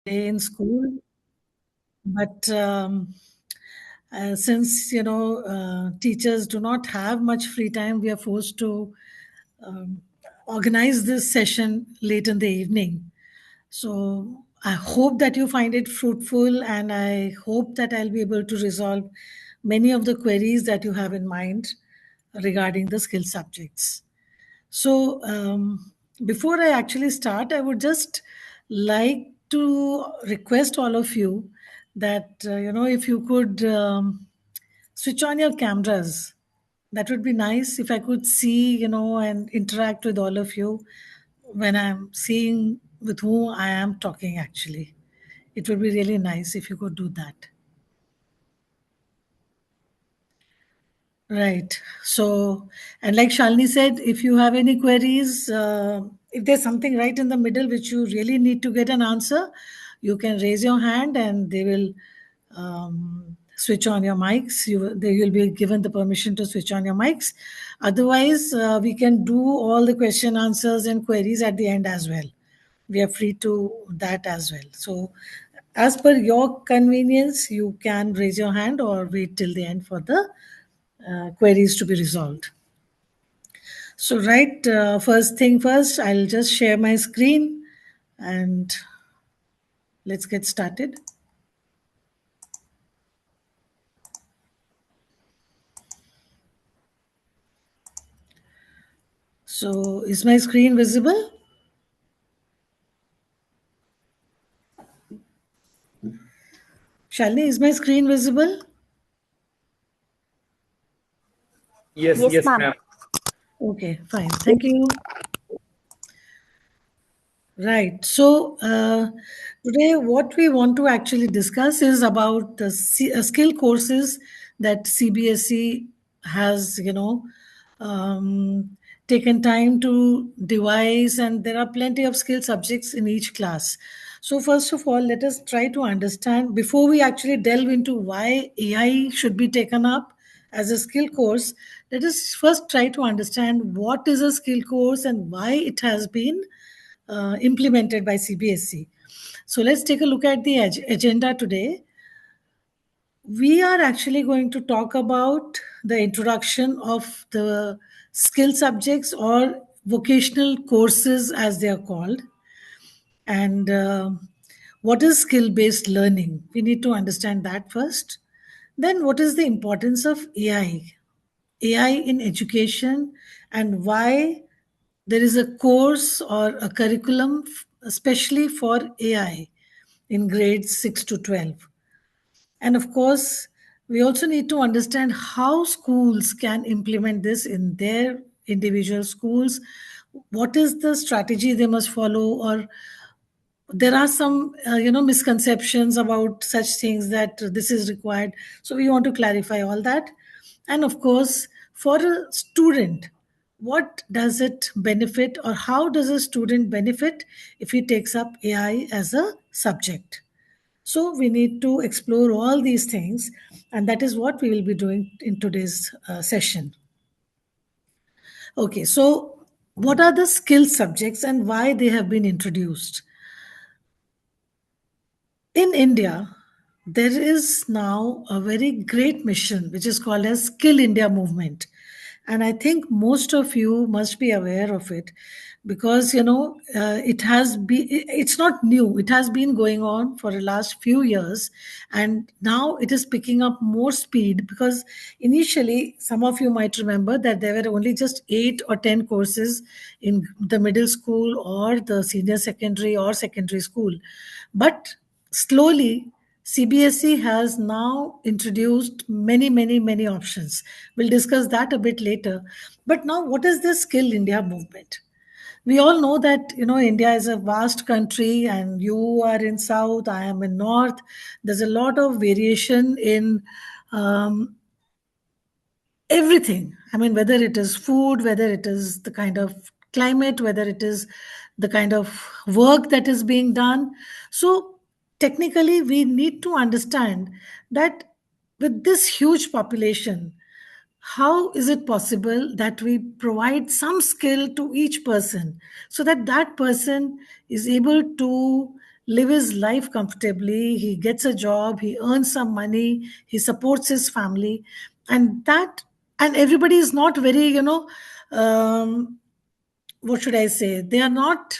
day in school, but since teachers do not have much free time, we are forced to um, organize this session late in the evening. So I hope that you find it fruitful, and I hope that I'll be able to resolve many of the queries that you have in mind regarding the skill subjects. So, before I actually start, I would just like to request all of you that, if you could switch on your cameras, that would be nice if I could see, and interact with all of you when I'm seeing with whom I am talking actually. It would be really nice if you could do that. Right. So, and like Shalini said, if you have any queries, if there's something right in the middle which you really need to get an answer, you can raise your hand and they will switch on your mics. You'll be given the permission to switch on your mics. Otherwise, we can do all the question answers and queries at the end as well. We are free to that as well. So, as per your convenience, you can raise your hand or wait till the end for the queries to be resolved. So, right, first thing first, I'll just share my screen and let's get started. So, is my screen visible? Shalini, is my screen visible? Yes, Yes, ma'am. ma'am. Okay, fine. Thank you. Right. So today, what we want to actually discuss is about the skill courses that CBSE has, taken time to devise, and there are plenty of skill subjects in each class. So first of all, let us try to understand before we actually delve into why AI should be taken up as a skill course. Let us first try to understand what is a skill course and why it has been implemented by CBSE. So let's take a look at the agenda today. We are actually going to talk about the introduction of the skill subjects or vocational courses as they are called. And what is skill based learning? We need to understand that first. Then, what is the importance of AI? AI in education, and why there is a course or a curriculum especially for AI in grades 6 to 12. And of course, we also need to understand how schools can implement this in their individual schools. What is the strategy they must follow, or there are some misconceptions about such things that this is required, so we want to clarify all that. And of course, for a student, what does it benefit, or how does a student benefit if he takes up AI as a subject? So we need to explore all these things, and that is what we will be doing in today's session. Okay, so what are the skill subjects and why they have been introduced? In India, there is now a very great mission which is called as Skill India movement. And I think most of you must be aware of it because, it has been, it's not new. It has been going on for the last few years. And now it is picking up more speed because initially, some of you might remember that there were only just 8 or 10 courses in the middle school or the senior secondary or secondary school. But slowly, CBSE has now introduced many, many, many options. We'll discuss that a bit later. But now, what is this Skill India movement? We all know that India is a vast country, and you are in South, I am in North. There's a lot of variation in um, everything. I mean, whether it is food, whether it is the kind of climate, whether it is the kind of work that is being done. So technically, we need to understand that with this huge population, how is it possible that we provide some skill to each person so that that person is able to live his life comfortably. He gets a job, he earns some money, he supports his family, and that, and everybody is not very, um, what should I say? They are not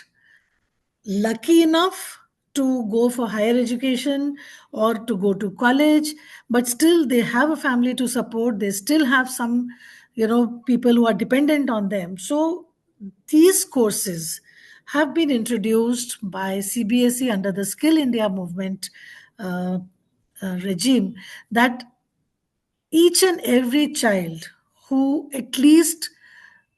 lucky enough to go for higher education or to go to college, but still they have a family to support. They still have some, people who are dependent on them. So these courses have been introduced by CBSE under the Skill India movement uh, regime, that each and every child who at least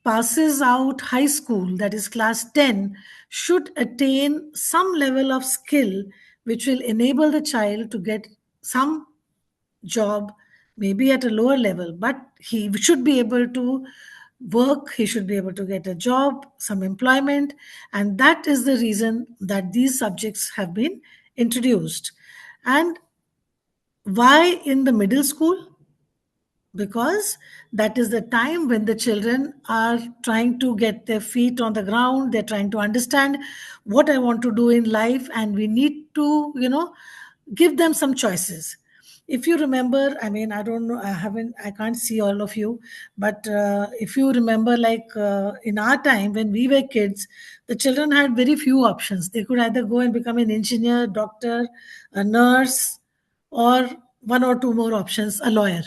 passes out high school, that is class 10, should attain some level of skill which will enable the child to get some job, maybe at a lower level, but he should be able to work, he should be able to get a job, some employment. And that is the reason that these subjects have been introduced. And why in the middle school? Because that is the time when the children are trying to get their feet on the ground. They're trying to understand what I want to do in life, and we need to, give them some choices. If you remember, I mean, I don't know, I can't see all of you, but if you remember, like in our time when we were kids, the children had very few options. They could either go and become an engineer, doctor, a nurse, or one or two more options, a lawyer.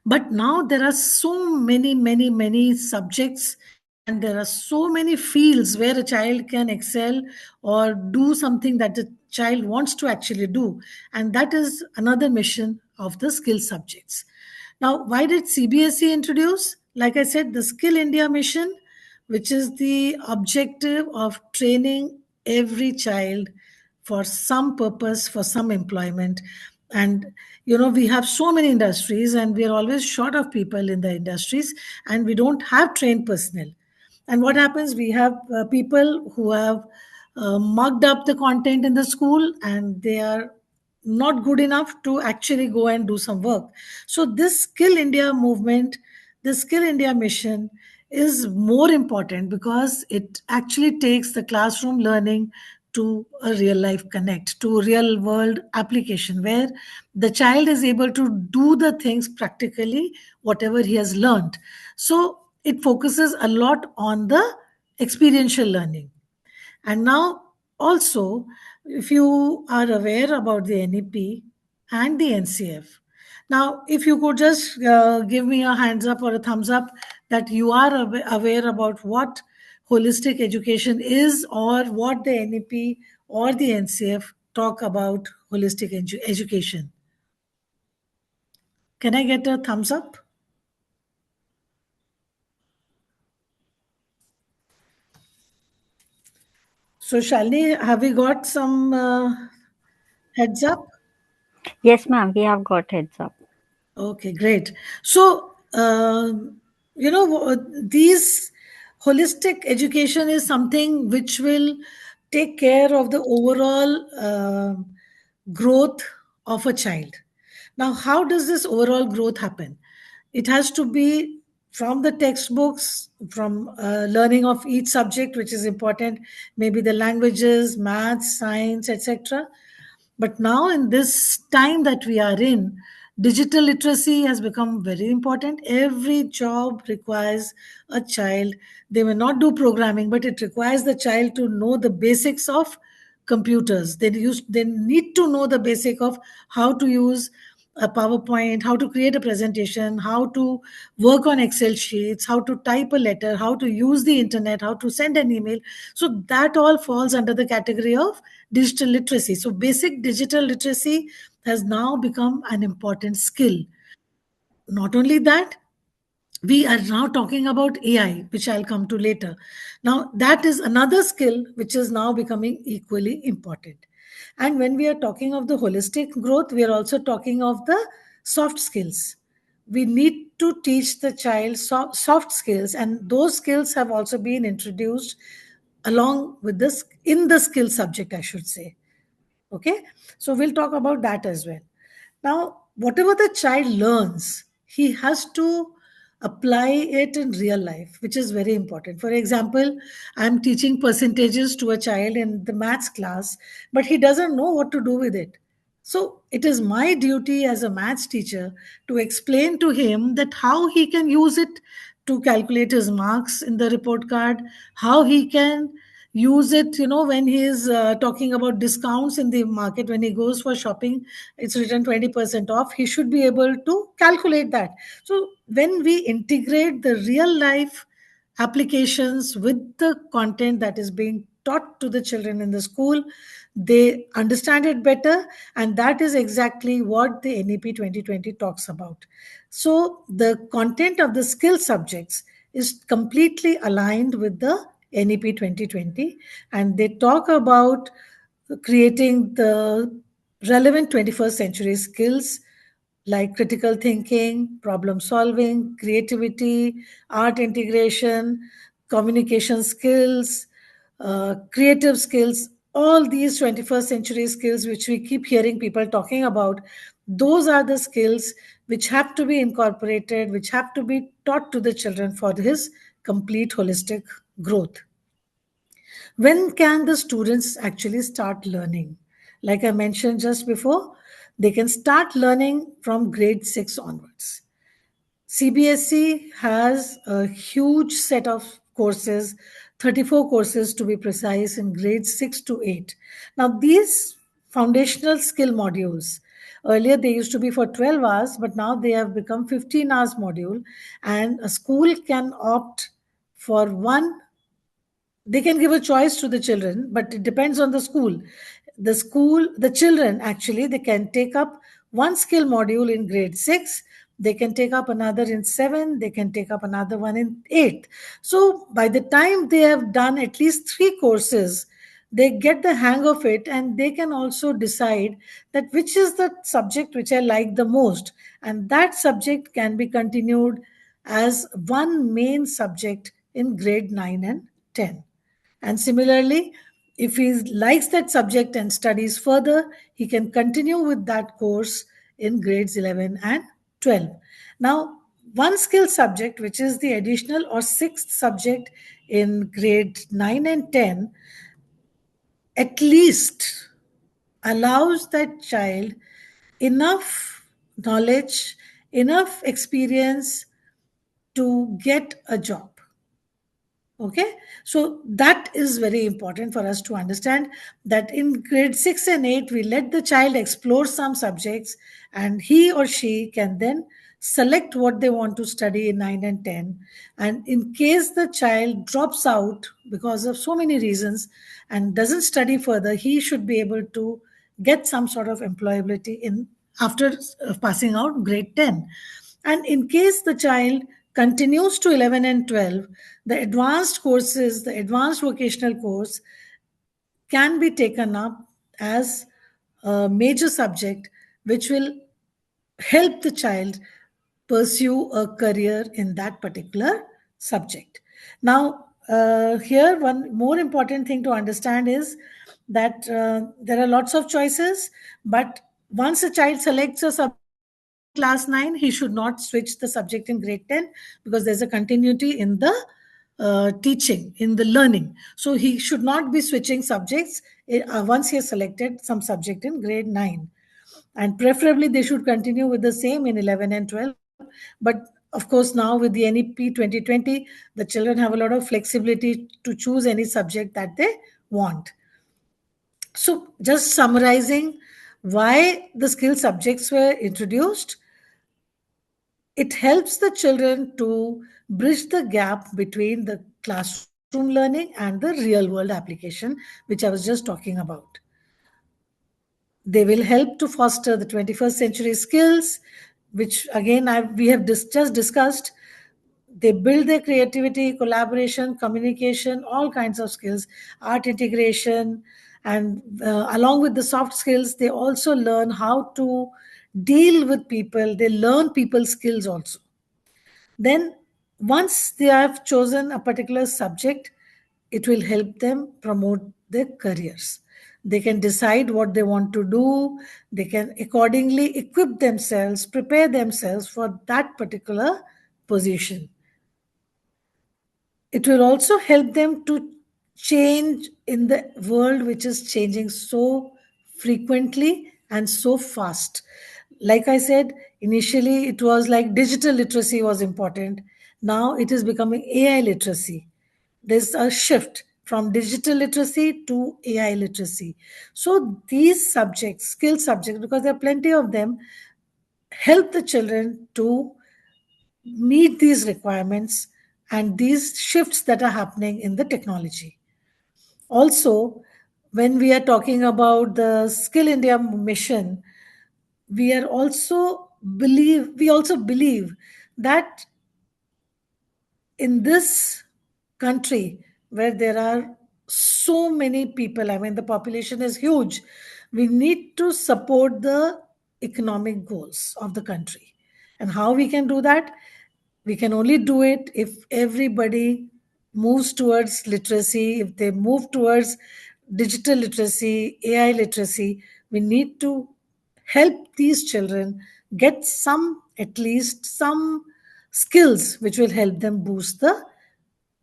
But now there are so many subjects, and there are so many fields where a child can excel or do something that the child wants to actually do. And that is another mission of the skill subjects. Now, why did CBSE introduce? Like I said, the Skill India mission, which is the objective of training every child for some purpose, for some employment. And we have so many industries, and we are always short of people in the industries, and we don't have trained personnel. And what happens? We have people who have mugged up the content in the school, and they are not good enough to actually go and do some work. So this Skill India movement, the Skill India mission, is more important because it actually takes the classroom learning to a real life connect, to real world application, where the child is able to do the things practically, whatever he has learned. So it focuses a lot on the experiential learning. And now, also, if you are aware about the NEP and the NCF, now, if you could just give me a hands up or a thumbs up that you are aware about what holistic education is, or what the NEP or the NCF talk about holistic education. Can I get a thumbs up? So, Shalini, have we got some heads up? Yes, ma'am, we have got heads up. Okay, great. So, these holistic education is something which will take care of the overall growth of a child. Now, how does this overall growth happen? It has to be from the textbooks, from learning of each subject, which is important, maybe the languages, maths, science, etc. But now, in this time that we are in, digital literacy has become very important. Every job requires a child. They may not do programming, but it requires the child to know the basics of computers. They need to know the basic of how to use a PowerPoint, how to create a presentation, how to work on Excel sheets, how to type a letter, how to use the internet, how to send an email. So that all falls under the category of digital literacy. So basic digital literacy has now become an important skill. Not only that, we are now talking about AI, which I'll come to later. Now, that is another skill which is now becoming equally important. And when we are talking of the holistic growth, we are also talking of the soft skills. We need to teach the child soft skills, and those skills have also been introduced along with this in the skill subject, I should say. Okay, so we'll talk about that as well. Now, whatever the child learns, he has to apply it in real life, which is very important. For example, I'm teaching percentages to a child in the maths class, but he doesn't know what to do with it. So it is my duty as a maths teacher to explain to him that how he can use it to calculate his marks in the report card, how he can use it, when he is talking about discounts in the market. When he goes for shopping, it's written 20% off. He should be able to calculate that. So when we integrate the real life applications with the content that is being taught to the children in the school, they understand it better. And that is exactly what the NEP 2020 talks about. So the content of the skill subjects is completely aligned with the NEP 2020, and they talk about creating the relevant 21st century skills like critical thinking, problem solving, creativity, art integration, communication skills, creative skills, all these 21st century skills which we keep hearing people talking about. Those are the skills which have to be incorporated, which have to be taught to the children for his complete holistic growth. When can the students actually start learning? Like I mentioned just before, they can start learning from grade 6 onwards. CBSE has a huge set of courses, 34 courses to be precise, in grades 6 to 8. Now, these foundational skill modules, earlier they used to be for 12 hours, but now they have become 15 hours module, and a school can opt for one. They can give a choice to the children, but it depends on the school. The children actually, they can take up one skill module in grade 6, they can take up another in 7, they can take up another one in 8. So by the time they have done at least 3 courses, they get the hang of it, and they can also decide that which is the subject which I like the most, and that subject can be continued as one main subject in grade 9 and 10. And similarly, if he likes that subject and studies further, he can continue with that course in grades 11 and 12. Now, one skill subject, which is the additional or sixth subject in grade 9 and 10, at least allows that child enough knowledge, enough experience to get a job. Okay, so that is very important for us to understand, that in grade 6 and 8 we let the child explore some subjects, and he or she can then select what they want to study in 9 and 10. And in case the child drops out because of so many reasons and doesn't study further, he should be able to get some sort of employability in after passing out grade 10. And in case the child continues to 11 and 12, the advanced courses, the advanced vocational course, can be taken up as a major subject which will help the child pursue a career in that particular subject. Now, here, one more important thing to understand is that there are lots of choices, but once a child selects a subject in class 9, he should not switch the subject in grade 10, because there's a continuity in the teaching, in the learning. So he should not be switching subjects once he has selected some subject in grade 9, and preferably they should continue with the same in 11 and 12. But of course, now with the NEP 2020, the children have a lot of flexibility to choose any subject that they want. So just summarizing why the skill subjects were introduced, it helps the children to bridge the gap between the classroom learning and the real world application, which I was just talking about. They will help to foster the 21st century skills, which again we have just discussed. They build their creativity, collaboration, communication, all kinds of skills, art integration, and along with the soft skills, they also learn how to deal with people. They learn people skills also. Then, once they have chosen a particular subject, it will help them promote their careers. They can decide what they want to do, they can accordingly equip themselves, prepare themselves for that particular position. It will also help them to change in the world which is changing so frequently and so fast. Like I said, initially it was like digital literacy was important. Now it is becoming AI literacy. There's a shift from digital literacy to AI literacy. So these subjects, skill subjects, because there are plenty of them, help the children to meet these requirements and these shifts that are happening in the technology. Also, when we are talking about the Skill India mission, we also believe that in this country where there are so many people, I mean, the population is huge, we need to support the economic goals of the country. And how we can do that? We can only do it if everybody moves towards literacy, if they move towards digital literacy, AI literacy. We need to help these children get some, at least some skills which will help them boost the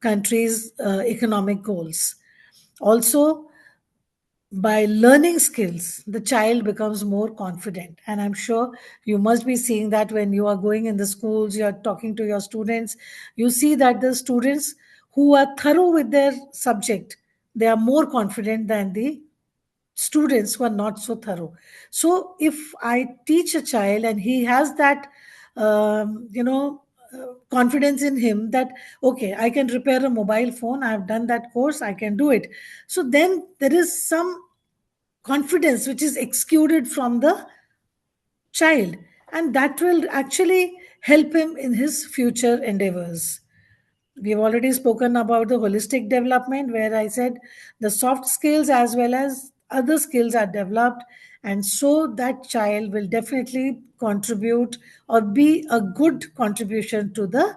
country's economic goals. Also, by learning skills, the child becomes more confident. And I'm sure you must be seeing that when you are going in the schools, you're talking to your students, you see that the students who are thorough with their subject, they are more confident than the students who are not so thorough. So if I teach a child and he has that, confidence in him that, okay, I can repair a mobile phone, I've done that course, I can do it. So then there is some confidence which is excluded from the child, and that will actually help him in his future endeavors. We've already spoken about the holistic development, where I said the soft skills as well as other skills are developed, and so that child will definitely contribute or be a good contribution to the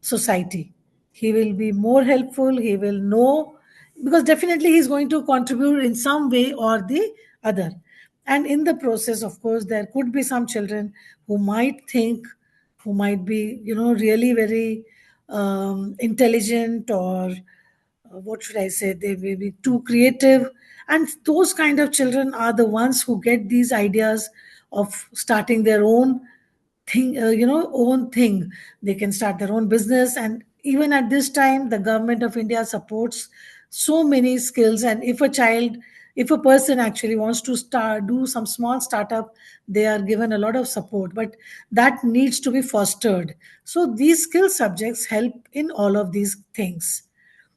society. He will be more helpful, he will know, because definitely he's going to contribute in some way or the other. And in the process, of course, there could be some children who might think, who might be, really very intelligent, or what should I say, they may be too creative. And those kind of children are the ones who get these ideas of starting their own own thing. They can start their own business. And even at this time, the government of India supports so many skills. And if a person actually wants to start do some small startup, they are given a lot of support, but that needs to be fostered. So these skill subjects help in all of these things.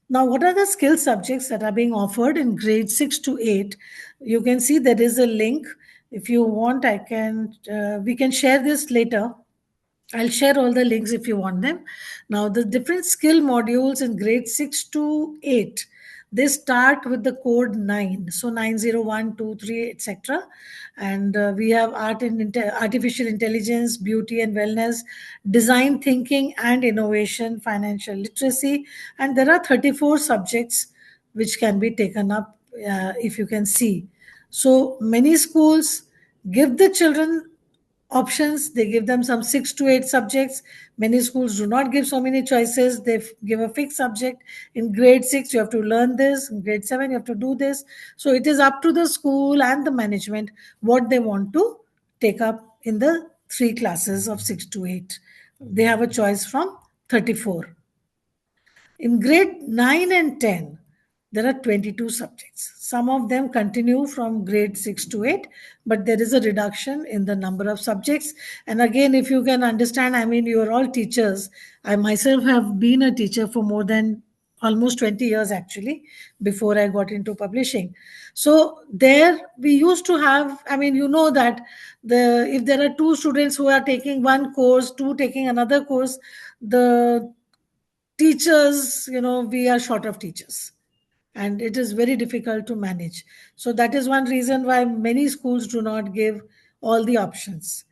Now, what are the skill subjects that are being offered in grade 6 to 8? You can see there is a link. If you want, we can share this later. I'll share all the links if you want them. Now, the different skill modules in grade 6 to 8, they start with the code 9. So 901, 2, 3, etc. And we have artificial intelligence, beauty and wellness, design thinking and innovation, financial literacy. And there are 34 subjects which can be taken up, if you can see. So many schools give the children options. They give them some 6 to 8 subjects. Many schools do not give so many choices. They give a fixed subject. In grade 6 you have to learn this, in grade 7 you have to do this. So it is up to the school and the management what they want to take up in the 3 classes of 6 to 8. They have a choice from 34. In grade 9 and 10, there are 22 subjects. Some of them continue from grade 6 to 8, but there is a reduction in the number of subjects. And again, if you can understand, I mean, you are all teachers. I myself have been a teacher for more than almost 20 years actually, before I got into publishing. So there we used to have, I mean, you know that if there are two students who are taking one course, two taking another course, the teachers, we are short of teachers, and it is very difficult to manage. So that is one reason why many schools do not give all the options.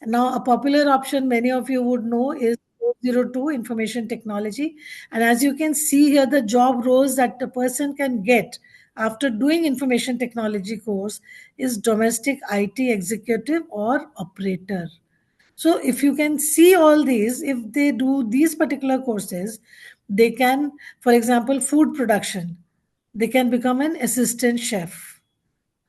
Now, a popular option many of you would know is 402 information technology. And as you can see here, the job roles that the person can get after doing information technology course is domestic IT executive or operator. So if you can see all these, if they do these particular courses, they can, for example, food production, they can become an assistant chef,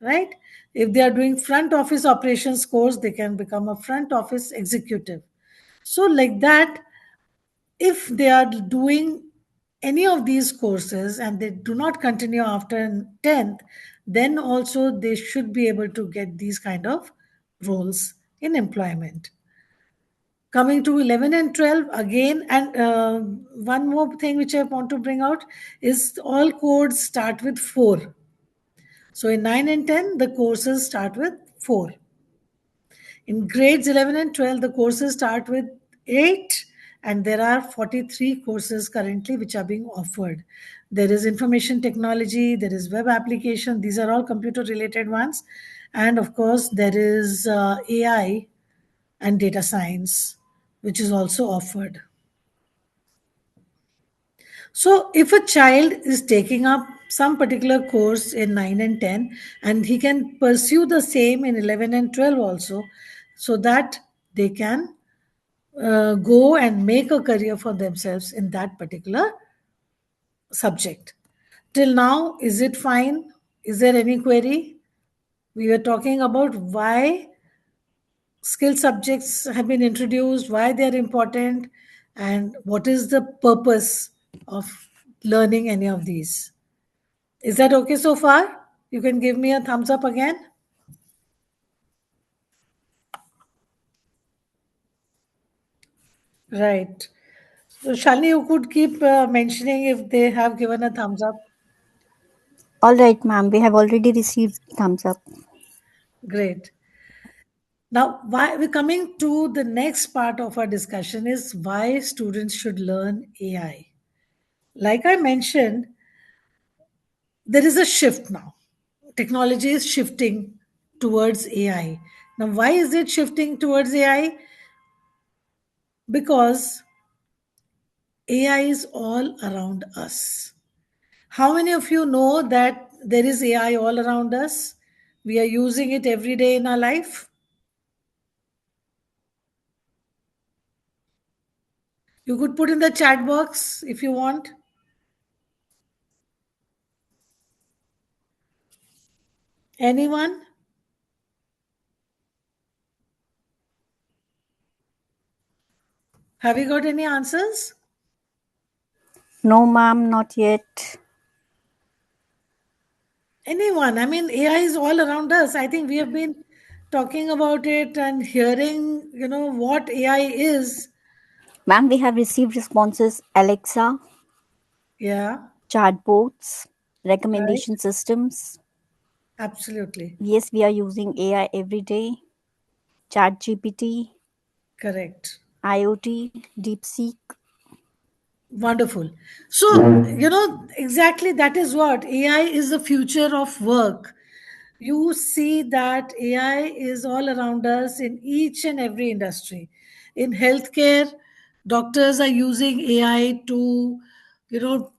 right? If they are doing front office operations course, they can become a front office executive. So like that, if they are doing any of these courses and they do not continue after 10th, then also they should be able to get these kind of roles in employment. Coming to 11 and 12 again, and one more thing which I want to bring out is all codes start with 4. So in 9 and 10 the courses start with 4. In grades 11 and 12, the courses start with 8, and there are 43 courses currently which are being offered. There is information technology, there is web application, these are all computer related ones. And of course, there is AI and data science, which is also offered. So, if a child is taking up some particular course in 9 and 10, and he can pursue the same in 11 and 12 also, so that they can go and make a career for themselves in that particular subject. Till now, is it fine? Is there any query? We were talking about why skill subjects have been introduced, why they are important, and what is the purpose of learning any of these. Is that okay so far? You can give me a thumbs up again. Right. So, Shalini, you could keep mentioning if they have given a thumbs up. All right, ma'am. We have already received thumbs up. Great. Now, why we're coming to the next part of our discussion is why students should learn AI. Like I mentioned, there is a shift now. Technology is shifting towards AI. Now, why is it shifting towards AI? Because AI is all around us. How many of you know that there is AI all around us? We are using it every day in our life. You could put in the chat box if you want. Anyone? Have you got any answers? No, ma'am, not yet. Anyone? I mean, AI is all around us. I think we have been talking about it and hearing, what AI is. Ma'am, we have received responses Alexa, Yeah, chatbots, right. recommendation systems. Absolutely. Yes, we are using AI every day. ChatGPT, Correct. IoT, DeepSeek. Wonderful. So, exactly that is what AI is the future of work. You see that AI is all around us in each and every industry. In healthcare, doctors are using AI to, you know,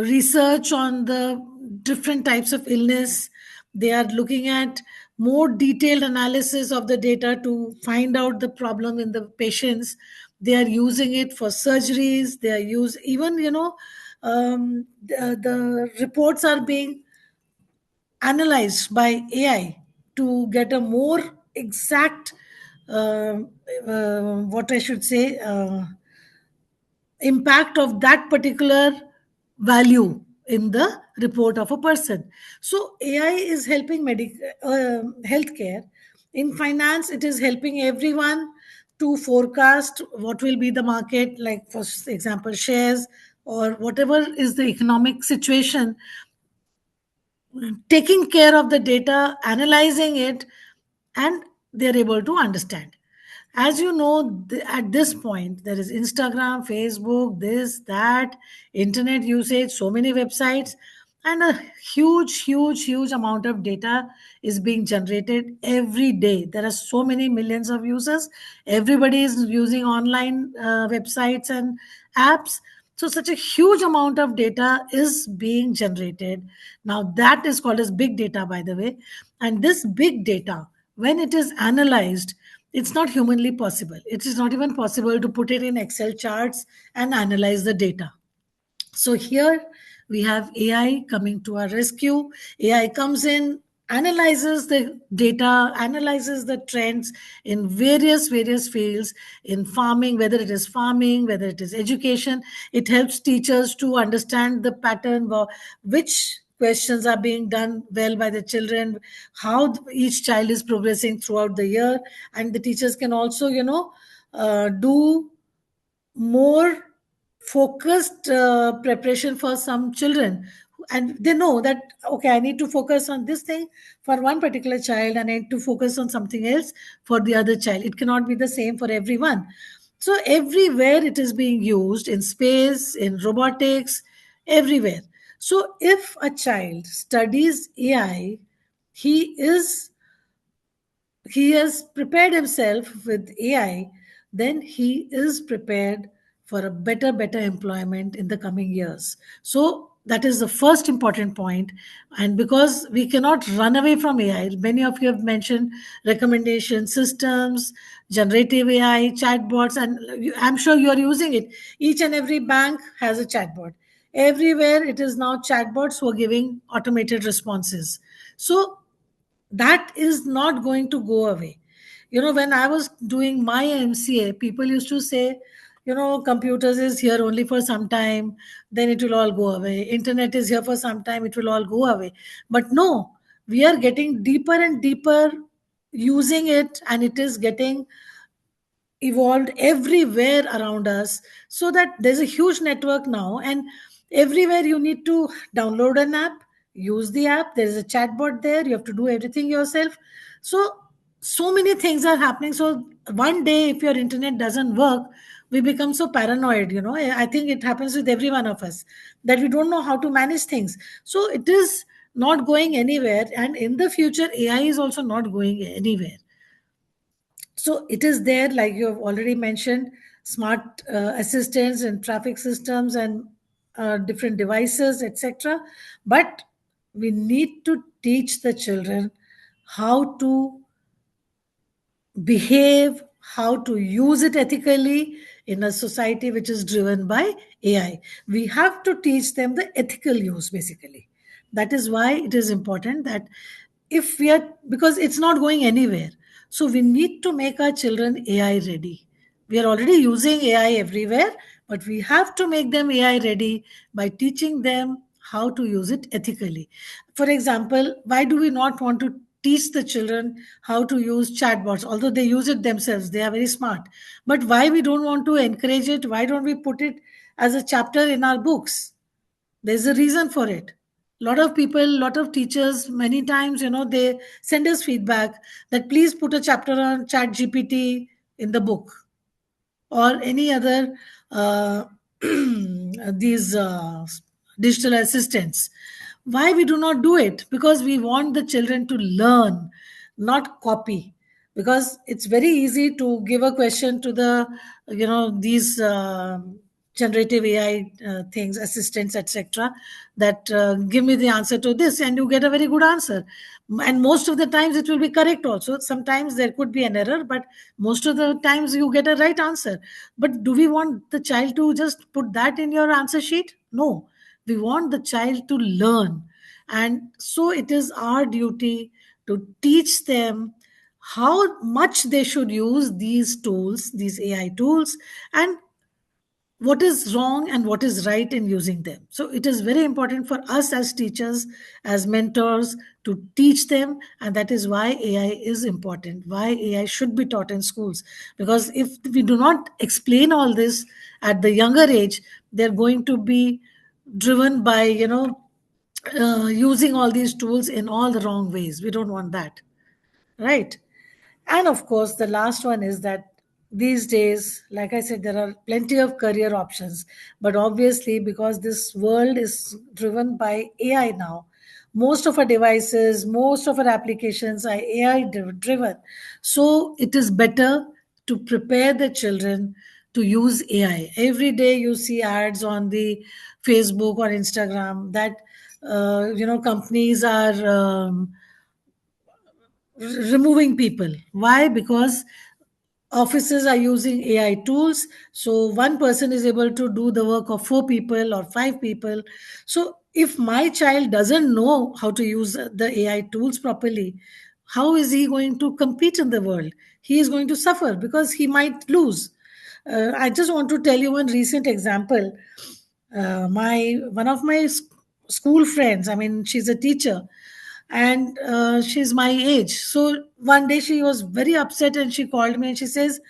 research on the different types of illness. They are looking at more detailed analysis of the data to find out the problem in the patients. They are using it for surgeries. They are even the reports are being analyzed by AI to get a more exact, uh, what I should say, impact of that particular value in the report of a person. So AI is helping healthcare. In finance, it is helping everyone to forecast what will be the market, like for example, shares or whatever is the economic situation, taking care of the data, analyzing it, and they're able to understand. As you know, at this point, there is Instagram, Facebook, this, that, internet usage, so many websites, and a huge, huge, huge amount of data is being generated every day. There are so many millions of users. Everybody is using online websites and apps. So such a huge amount of data is being generated. Now that is called as big data, by the way. And this big data, when it is analyzed, It's not humanly possible. It is not even possible to put it in Excel charts and analyze the data. So here we have AI coming to our rescue. AI comes in, analyzes the data, analyzes the trends in various fields, in farming, whether it is farming, whether it is education. It helps teachers to understand the pattern, which questions are being done well by the children, how each child is progressing throughout the year, and the teachers can also, do more focused preparation for some children, and they know that, okay, I need to focus on this thing for one particular child and I need to focus on something else for the other child. It cannot be the same for everyone. So everywhere it is being used, in space, in robotics, everywhere. So if a child studies AI, he is he has prepared himself with AI, then he is prepared for a better employment in the coming years. So that is the first important point. And because we cannot run away from AI, many of you have mentioned recommendation systems, generative AI, chatbots, and I'm sure you are using it. Each and every bank has a chatbot. Everywhere it is now chatbots who are giving automated responses. So that is not going to go away. When I was doing my MCA, people used to say, computers is here only for some time, then it will all go away. Internet is here for some time, it will all go away. But no, we are getting deeper and deeper using it, and it is getting evolved everywhere around us, so that there's a huge network now, and everywhere you need to download an app, use the app, there is a chatbot there, you have to do everything yourself. So many things are happening. So one day if your internet doesn't work, we become so paranoid. I think it happens with every one of us, that we don't know how to manage things. So it is not going anywhere, and in the future AI is also not going anywhere. So it is there, like you have already mentioned, smart assistants and traffic systems and different devices, etc. But we need to teach the children how to behave, how to use it ethically in a society which is driven by AI. We have to teach them the ethical use, basically. That is why it is important that, if we are, because it's not going anywhere, so we need to make our children AI ready. We are already using AI everywhere, but we have to make them AI ready by teaching them how to use it ethically. For example, why do we not want to teach the children how to use chatbots? Although they use it themselves, they are very smart. But why we don't want to encourage it? Why don't we put it as a chapter in our books? There's a reason for it. Lot of people, lot of teachers, many times, they send us feedback that please put a chapter on chat GPT in the book, or any other these digital assistants. Why we do not do it? Because we want the children to learn, not copy. Because it's very easy to give a question to the, these generative AI things, assistants, etc., that give me the answer to this, and you get a very good answer. And most of the times it will be correct also. Sometimes there could be an error, but most of the times you get a right answer. But do we want the child to just put that in your answer sheet? No, we want the child to learn. And so it is our duty to teach them how much they should use these tools, these AI tools, and what is wrong and what is right in using them. So it is very important for us as teachers, as mentors, to teach them. And that is why AI is important, why AI should be taught in schools. Because if we do not explain all this at the younger age, they're going to be driven by, using all these tools in all the wrong ways. We don't want that, right? And of course, the last one is that these days, like I said, there are plenty of career options. But obviously, because this world is driven by AI now, most of our devices, most of our applications are AI driven. So it is better to prepare the children to use AI. Every day you see ads on the Facebook or Instagram that companies are removing people. Why? Because Offices are using AI tools. So one person is able to do the work of four people or five people. So if my child doesn't know how to use the AI tools properly, how is he going to compete in the world? He is going to suffer because he might lose. I just want to tell you one recent example. My one of my school friends, I mean, she's a teacher, and she's my age. So one day she was very upset and she called me and she says,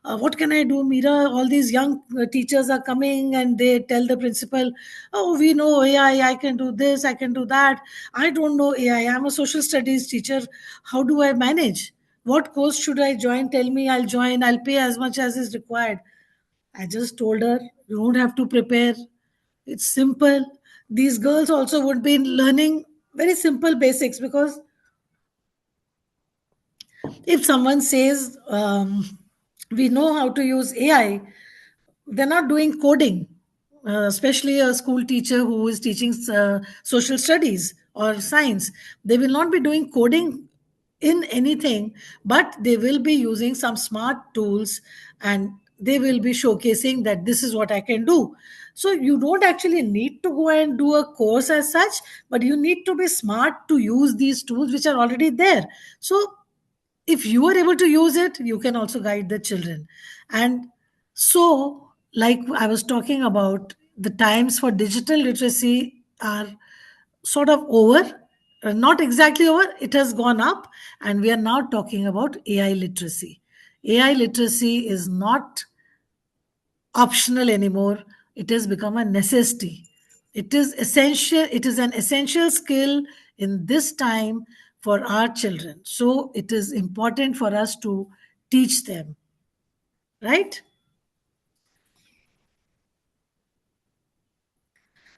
what can I do, Mira? All these young teachers are coming and they tell the principal, oh, we know AI, I can do this, I can do that. I don't know AI. I'm a social studies teacher. How do I manage? What course should I join? Tell me, I'll join. I'll pay as much as is required. I just told her, you don't have to prepare. It's simple. These girls also would be learning very simple basics, because if someone says, we know how to use AI, they're not doing coding, especially a school teacher who is teaching social studies or science. They will not be doing coding in anything, but they will be using some smart tools, and they will be showcasing that this is what I can do. So you don't actually need to go and do a course as such, but you need to be smart to use these tools which are already there. So if you are able to use it, you can also guide the children. And so, like I was talking about, the times for digital literacy are sort of over. Not exactly over, it has gone up, and we are now talking about AI literacy. AI literacy is not optional anymore. It has become a necessity. It is essential. It is an essential skill in this time for our children. So it is important for us to teach them, right?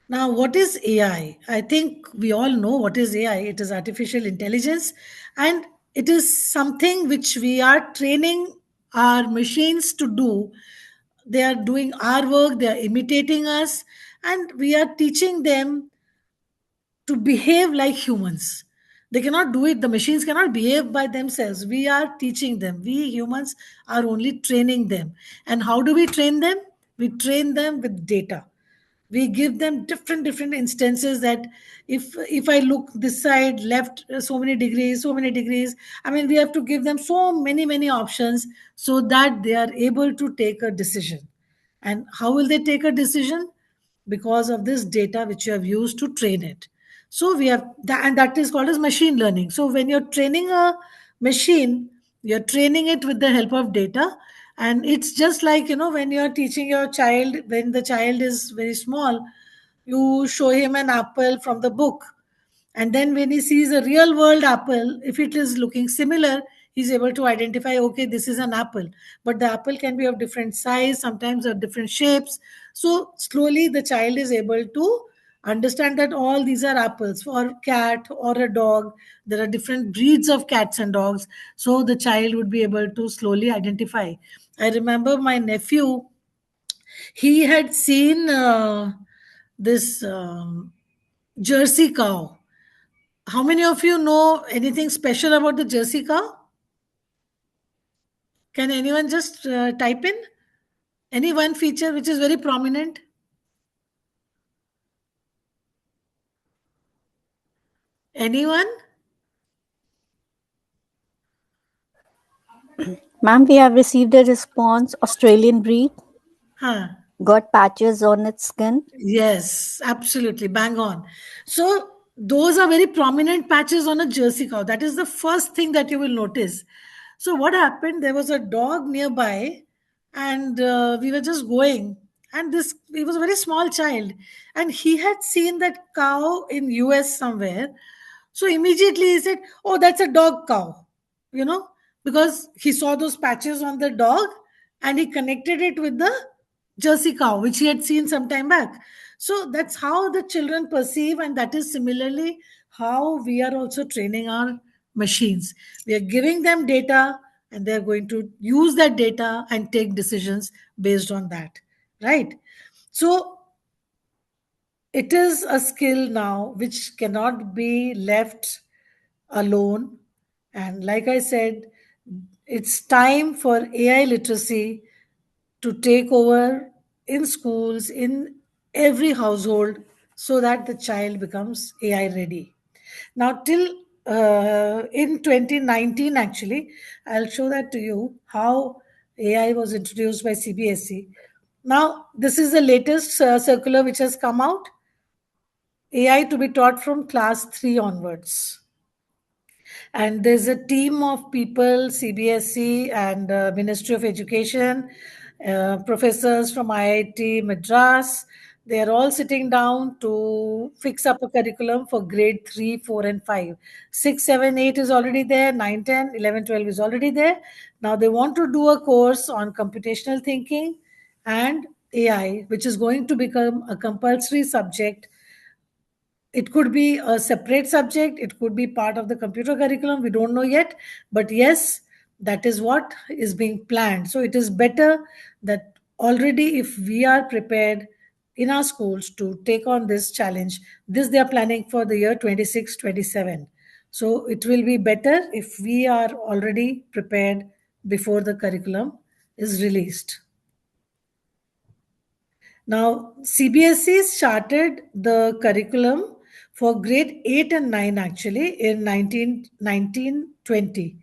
Now, what is AI? I think we all know what is AI. It is artificial intelligence, and it is something which we are training our machines to do. They are doing our work, they are imitating us, and we are teaching them to behave like humans. They cannot do it. The machines cannot behave by themselves. We are teaching them. We humans are only training them. And how do we train them? We train them with data. We give them different instances that if I look this side left, so many degrees, so many degrees. I mean, we have to give them so many options so that they are able to take a decision. And how will they take a decision? Because of this data which you have used to train it. So we have that, and that is called as machine learning. So when you're training a machine, you're training it with the help of data. And it's just like, when you're teaching your child, when the child is very small, you show him an apple from the book, and then when he sees a real world apple, if it is looking similar, he's able to identify, okay, this is an apple. But the apple can be of different size, sometimes of different shapes. So slowly the child is able to understand that all these are apples. For a cat or a dog, there are different breeds of cats and dogs. So the child would be able to slowly identify. I remember my nephew, he had seen this Jersey cow. How many of you know anything special about the Jersey cow? Can anyone just type in any one feature which is very prominent? Anyone? Ma'am, we have received a response. Australian breed, Huh. got patches on its skin. Yes, absolutely. Bang on. So, those are very prominent patches on a Jersey cow. That is the first thing that you will notice. So, what happened? There was a dog nearby, and we were just going. And this, he was a very small child, and he had seen that cow in US somewhere. So immediately he said, "Oh, that's a dog cow," you know, because he saw those patches on the dog, and he connected it with the Jersey cow, which he had seen some time back. So that's how the children perceive, and that is similarly how we are also training our machines. We are giving them data, and they're going to use that data and take decisions based on that, right? So it is a skill now which cannot be left alone. And like I said, It's time for AI literacy to take over in schools, in every household, so that the child becomes AI ready. Now, till in 2019, actually, I'll show that to you how AI was introduced by CBSE. Now, this is the latest circular which has come out, AI to be taught from class 3 onwards. And there's a team of people, CBSE and Ministry of Education, professors from IIT Madras. They are all sitting down to fix up a curriculum for grade 3, 4, and 5. 6, 7, 8 is already there, 9, 10, 11, 12 is already there. Now they want to do a course on computational thinking and AI, which is going to become a compulsory subject. It could be a separate subject, it could be part of the computer curriculum, we don't know yet, but yes, that is what is being planned. So it is better that already, if we are prepared in our schools to take on this challenge, this they are planning for the year 26, 27. So it will be better if we are already prepared before the curriculum is released. Now, CBSE started the curriculum for grade 8 and 9 actually in 1920.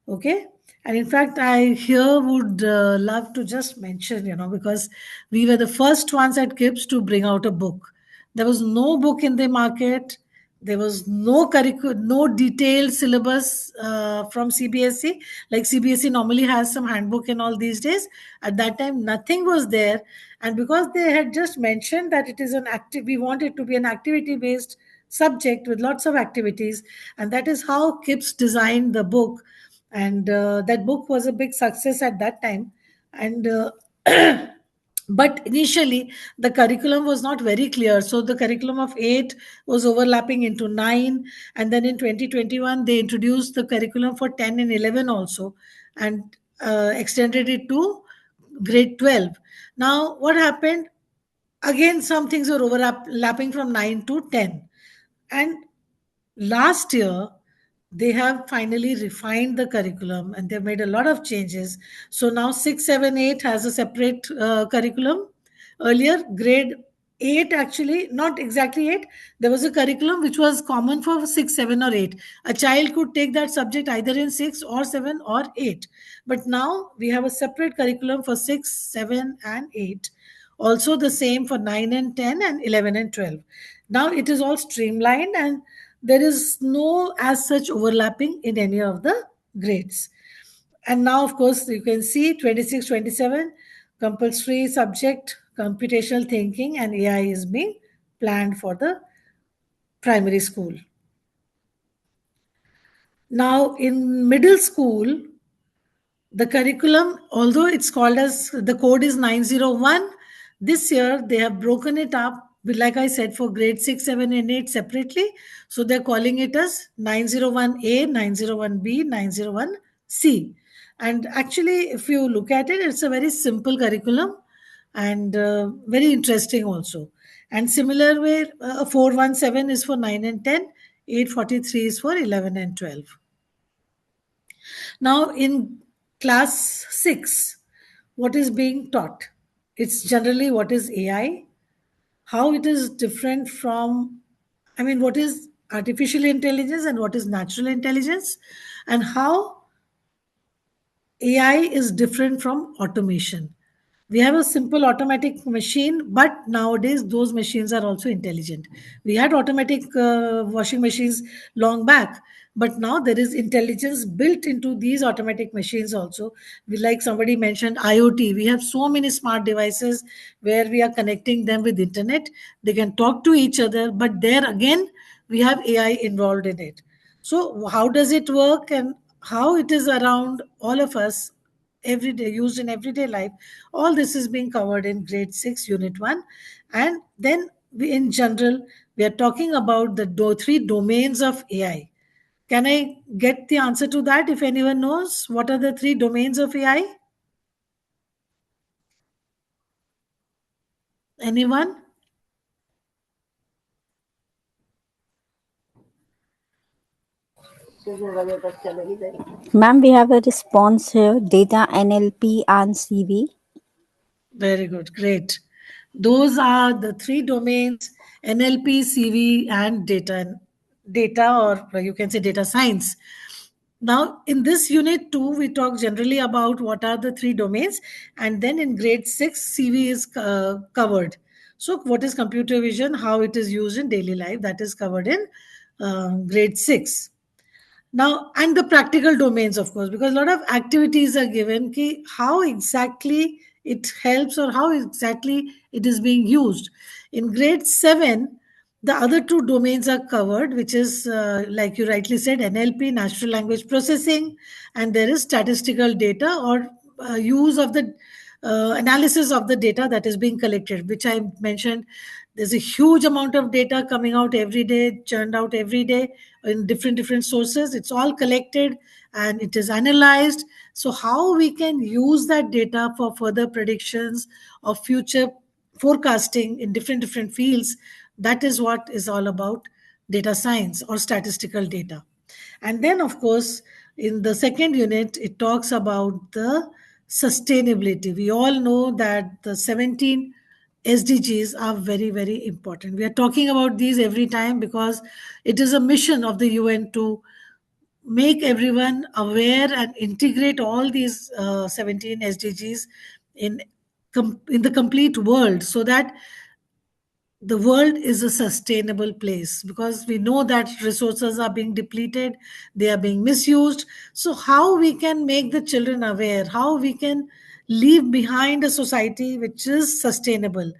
Okay. And in fact, I here would love to just mention, because we were the first ones at KIPS to bring out a book. There was no book in the market. There was no detailed syllabus from CBSE. Like CBSE normally has some handbook and all these days. At that time, nothing was there. And because they had just mentioned that it is we want it to be an activity-based subject with lots of activities, and that is how KIPS designed the book. And that book was a big success at that time. And but initially the curriculum was not very clear, so the curriculum of 8 was overlapping into 9, and then in 2021 they introduced the curriculum for 10 and 11 also, and extended it to grade 12. Now what happened, again some things were overlapping from 9 to 10, and last year they have finally refined the curriculum and they've made a lot of changes. So now 6, 7, 8 has a separate curriculum. Earlier grade 8, actually not exactly 8, there was a curriculum which was common for 6, 7, or 8. A child could take that subject either in 6 or 7 or 8, but now we have a separate curriculum for 6, 7, and 8. Also the same for 9 and 10 and 11 and 12. Now it is all streamlined, and there is no as such overlapping in any of the grades. And now of course you can see 26, 27 compulsory subject computational thinking and AI is being planned for the primary school. Now in middle school, the curriculum, although it's called as the code is 901, this year they have broken it up, like I said, for grade 6, 7, and 8 separately. So they're calling it as 901A, 901B, 901C. And actually, if you look at it, it's a very simple curriculum and very interesting also. And similar way, 417 is for 9 and 10, 843 is for 11 and 12. Now, in class 6, what is being taught? It's generally what is AI, how it is different from, what is artificial intelligence and what is natural intelligence, and how AI is different from automation. We have a simple automatic machine, but nowadays those machines are also intelligent. We had automatic washing machines long back, but now there is intelligence built into these automatic machines also. Like somebody mentioned, IoT. We have so many smart devices where we are connecting them with internet. They can talk to each other, but there again we have AI involved in it. So how does it work and how it is around all of us every day, used in everyday life? All this is being covered in grade 6 unit 1. And then in general we are talking about the three domains of AI. Can I get the answer to that? If anyone knows what are the three domains of AI? Anyone? Ma'am, we have a response here. Data, NLP, and CV. Very good, great. Those are the three domains: NLP, CV, and data, or you can say data science. Now, in this unit 2, we talk generally about what are the three domains, and then in grade 6, CV is covered. So, what is computer vision, how it is used in daily life, that is covered in grade 6. Now, and the practical domains, of course, because a lot of activities are given, ki how exactly it helps or how exactly it is being used. In grade 7, the other two domains are covered, which is, like you rightly said, NLP, natural language processing, and there is statistical data or use of the analysis of the data that is being collected, which I mentioned. There's a huge amount of data coming out every day, churned out every day in different sources. It's all collected and it is analyzed. So how we can use that data for further predictions of future forecasting in different fields, that is what is all about data science or statistical data. And then, of course, in the second unit, it talks about the sustainability. We all know that the 17 SDGs are very important. We are talking about these every time because it is a mission of the UN to make everyone aware and integrate all these 17 SDGs in in the complete world, so that the world is a sustainable place, because we know that resources are being depleted, they are being misused. So how we can make the children aware, how we can leave behind a society which is sustainable,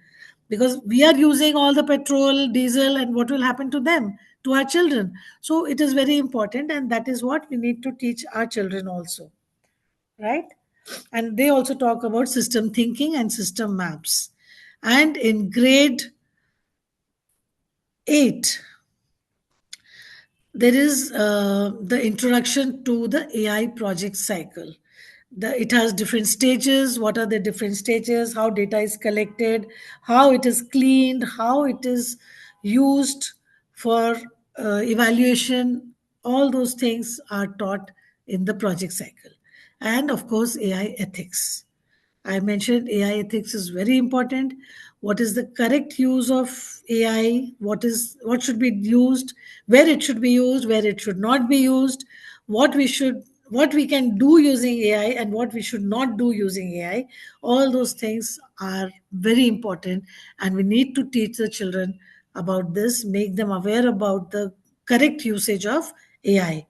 because we are using all the petrol, diesel, and what will happen to them, to our children. So it is very important, and that is what we need to teach our children also, right? And they also talk about system thinking and system maps. And in grade 8, there is the introduction to the AI project cycle. It has different stages. What are the different stages? How data is collected, how it is cleaned, how it is used for evaluation. All those things are taught in the project cycle. And of course, AI ethics. I mentioned AI ethics is very important. What is the correct use of AI? What should be used? Where it should be used? Where it should not be used? What we can do using AI and what we should not do using AI. All those things are very important, and we need to teach the children about this. Make them aware about the correct usage of AI.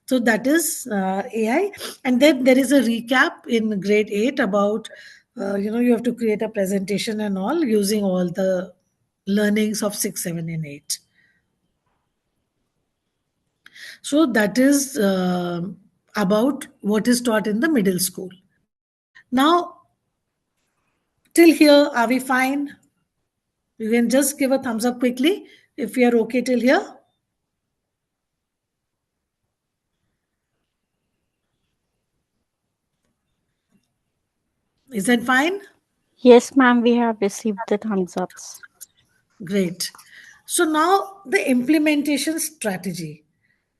So that is AI. And then there is a recap in grade 8 about, you have to create a presentation and all using all the learnings of 6, 7, and 8. So that is about what is taught in the middle school. Now, till here, are we fine? You can just give a thumbs up quickly if we are okay till here. Is that fine? Yes, ma'am, we have received the thumbs ups. Great. So now the implementation strategy.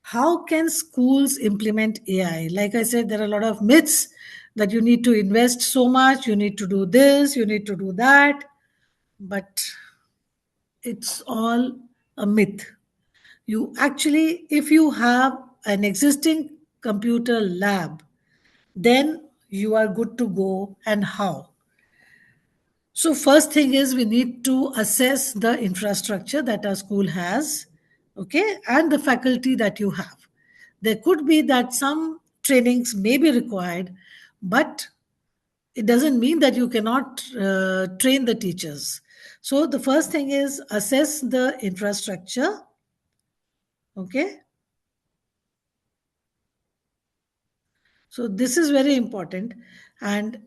How can schools implement AI? Like I said, there are a lot of myths that you need to invest so much, you need to do this, you need to do that, but it's all a myth. You actually, if you have an existing computer lab, then you are good to go. And how? So, first thing is we need to assess the infrastructure that our school has, okay, and the faculty that you have. There could be that some trainings may be required, but it doesn't mean that you cannot train the teachers. So, the first thing is assess the infrastructure, okay. So, this is very important. And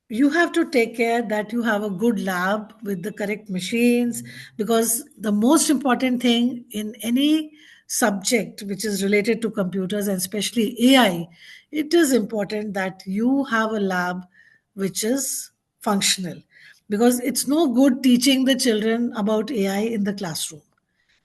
you have to take care that you have a good lab with the correct machines, because the most important thing in any subject which is related to computers and especially AI, it is important that you have a lab which is functional, because it's no good teaching the children about AI in the classroom.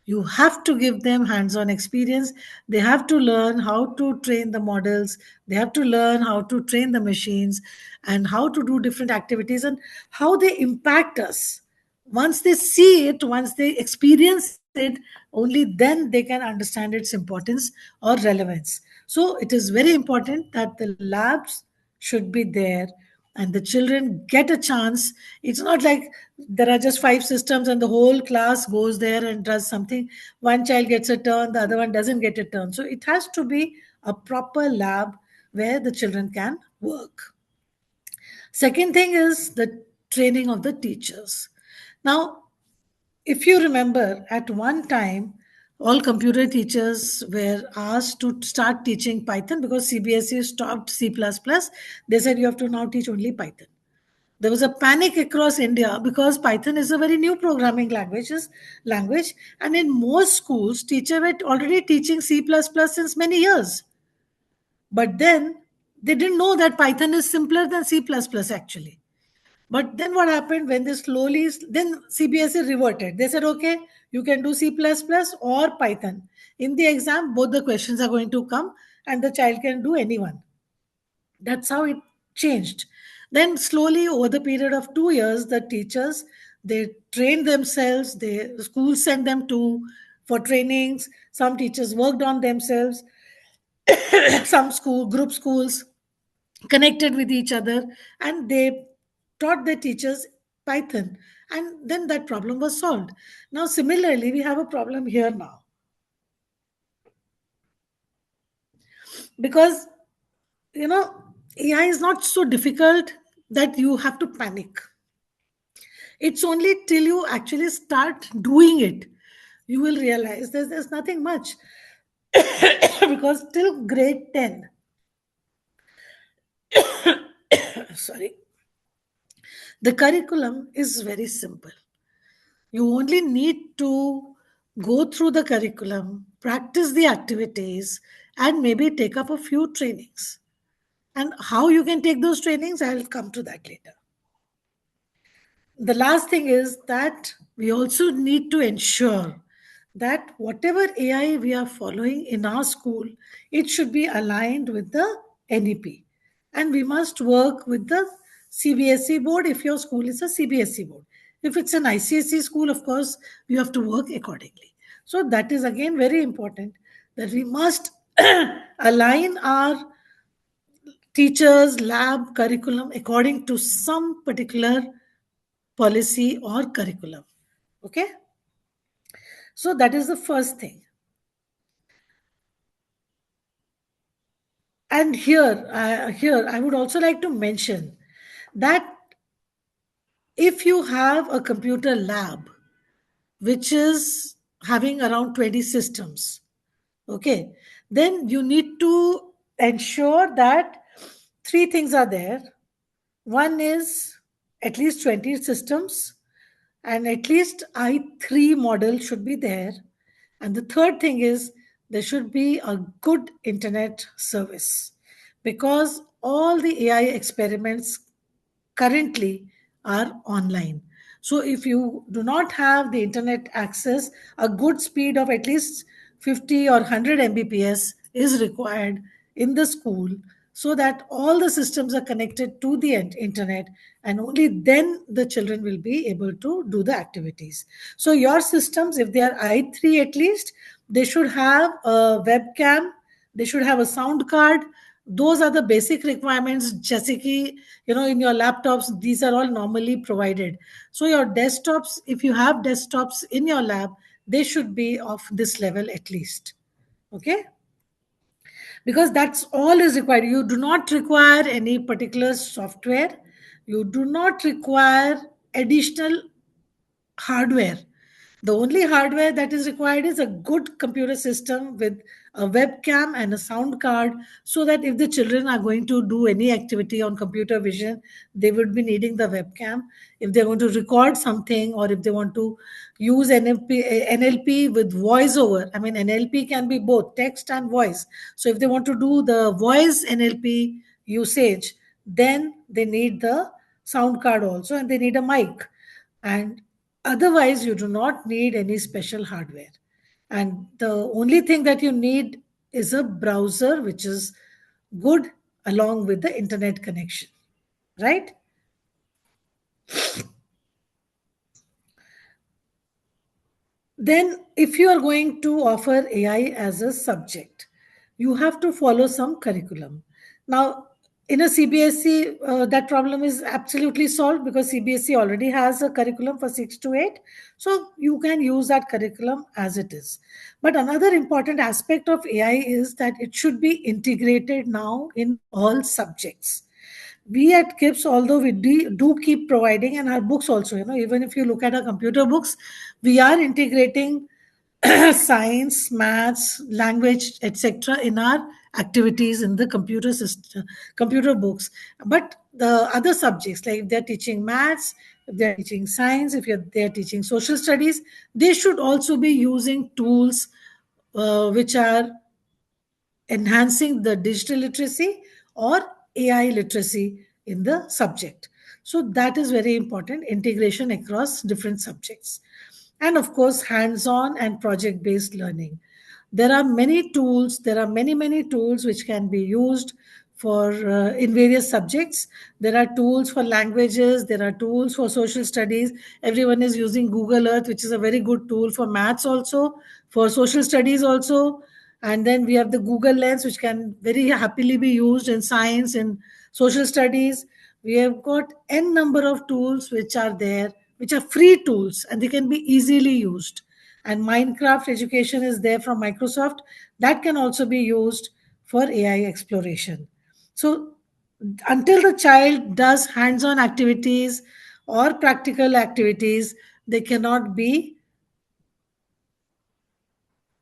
You have to give them hands on experience. They have to learn how to train the models, they have to learn how to train the machines, and how to do different activities and how they impact us. Once they see it, once they experience it, only then they can understand its importance or relevance. So it is very important that the labs should be there and the children get a chance. It's not like there are just five systems and the whole class goes there and does something. One child gets a turn, the other one doesn't get a turn. So it has to be a proper lab where the children can work. Second thing is the training of the teachers. Now, if you remember, at one time, all computer teachers were asked to start teaching Python because CBSE stopped C++. They said you have to now teach only Python. There was a panic across India because Python is a very new programming language, and in most schools, teachers were already teaching C++ since many years. But then they didn't know that Python is simpler than C++ actually. But then what happened when they slowly, then CBSE reverted. They said, okay, you can do C++ or Python. In the exam, both the questions are going to come and the child can do any one. That's how it changed. Then slowly over the period of 2 years, the teachers, they trained themselves, the schools sent them to for trainings. Some teachers worked on themselves. Some group schools connected with each other, and they taught the teachers Python, and then that problem was solved. Now similarly we have a problem here now because you know AI is not so difficult that you have to panic. It's only till you actually start doing it you will realize there's nothing much. Because till grade 10, sorry, the curriculum is very simple. You only need to go through the curriculum, practice the activities, and maybe take up a few trainings. And how you can take those trainings, I'll come to that later. The last thing is that we also need to ensure that whatever AI we are following in our school, it should be aligned with the NEP. And we must work with the CBSE board if your school is a CBSE board. If it's an ICSE school, of course, you have to work accordingly. So that is again very important that we must align our teachers, lab, curriculum according to some particular policy or curriculum. Okay, so that is the first thing. And here I would also like to mention that if you have a computer lab which is having around 20 systems, okay, then you need to ensure that three things are there. One is at least 20 systems, and at least I3 model should be there. And the third thing is there should be a good internet service because all the AI experiments currently are online. So if you do not have the internet access, a good speed of at least 50 or 100 Mbps is required in the school so that all the systems are connected to the internet, and only then the children will be able to do the activities. So your systems, if they are I3 at least, they should have a webcam, they should have a sound card. Those are the basic requirements. Jessica, in your laptops, these are all normally provided. So your desktops, if you have desktops in your lab, they should be of this level at least. Okay, because that's all is required. You do not require any particular software, you do not require additional hardware. The only hardware that is required is a good computer system with a webcam and a sound card, so that if the children are going to do any activity on computer vision, they would be needing the webcam. If they're going to record something, or if they want to use NLP with voiceover, I mean, NLP can be both text and voice. So if they want to do the voice NLP usage, then they need the sound card also, and they need a mic. And otherwise, you do not need any special hardware. And the only thing that you need is a browser which is good along with the internet connection, right? Then, if you are going to offer AI as a subject, you have to follow some curriculum. Now, in a CBSE, that problem is absolutely solved because CBSE already has a curriculum for 6 to 8. So, you can use that curriculum as it is. But another important aspect of AI is that it should be integrated now in all subjects. We at KIPS, although we do keep providing, and our books also, even if you look at our computer books, we are integrating science, maths, language, etc. in our activities in the computer system, computer books. But the other subjects, like if they're teaching maths, if they're teaching science, if they're teaching social studies, they should also be using tools which are enhancing the digital literacy or AI literacy in the subject. So that is very important, integration across different subjects. And of course, hands-on and project-based learning. There are many tools, there are many tools which can be used for in various subjects. There are tools for languages, there are tools for social studies. Everyone is using Google Earth, which is a very good tool for maths also, for social studies also. And then we have the Google Lens, which can very happily be used in science and social studies. We have got n number of tools which are there, which are free tools, and they can be easily used. And Minecraft education is there from Microsoft, that can also be used for AI exploration. So until the child does hands-on activities or practical activities, they cannot be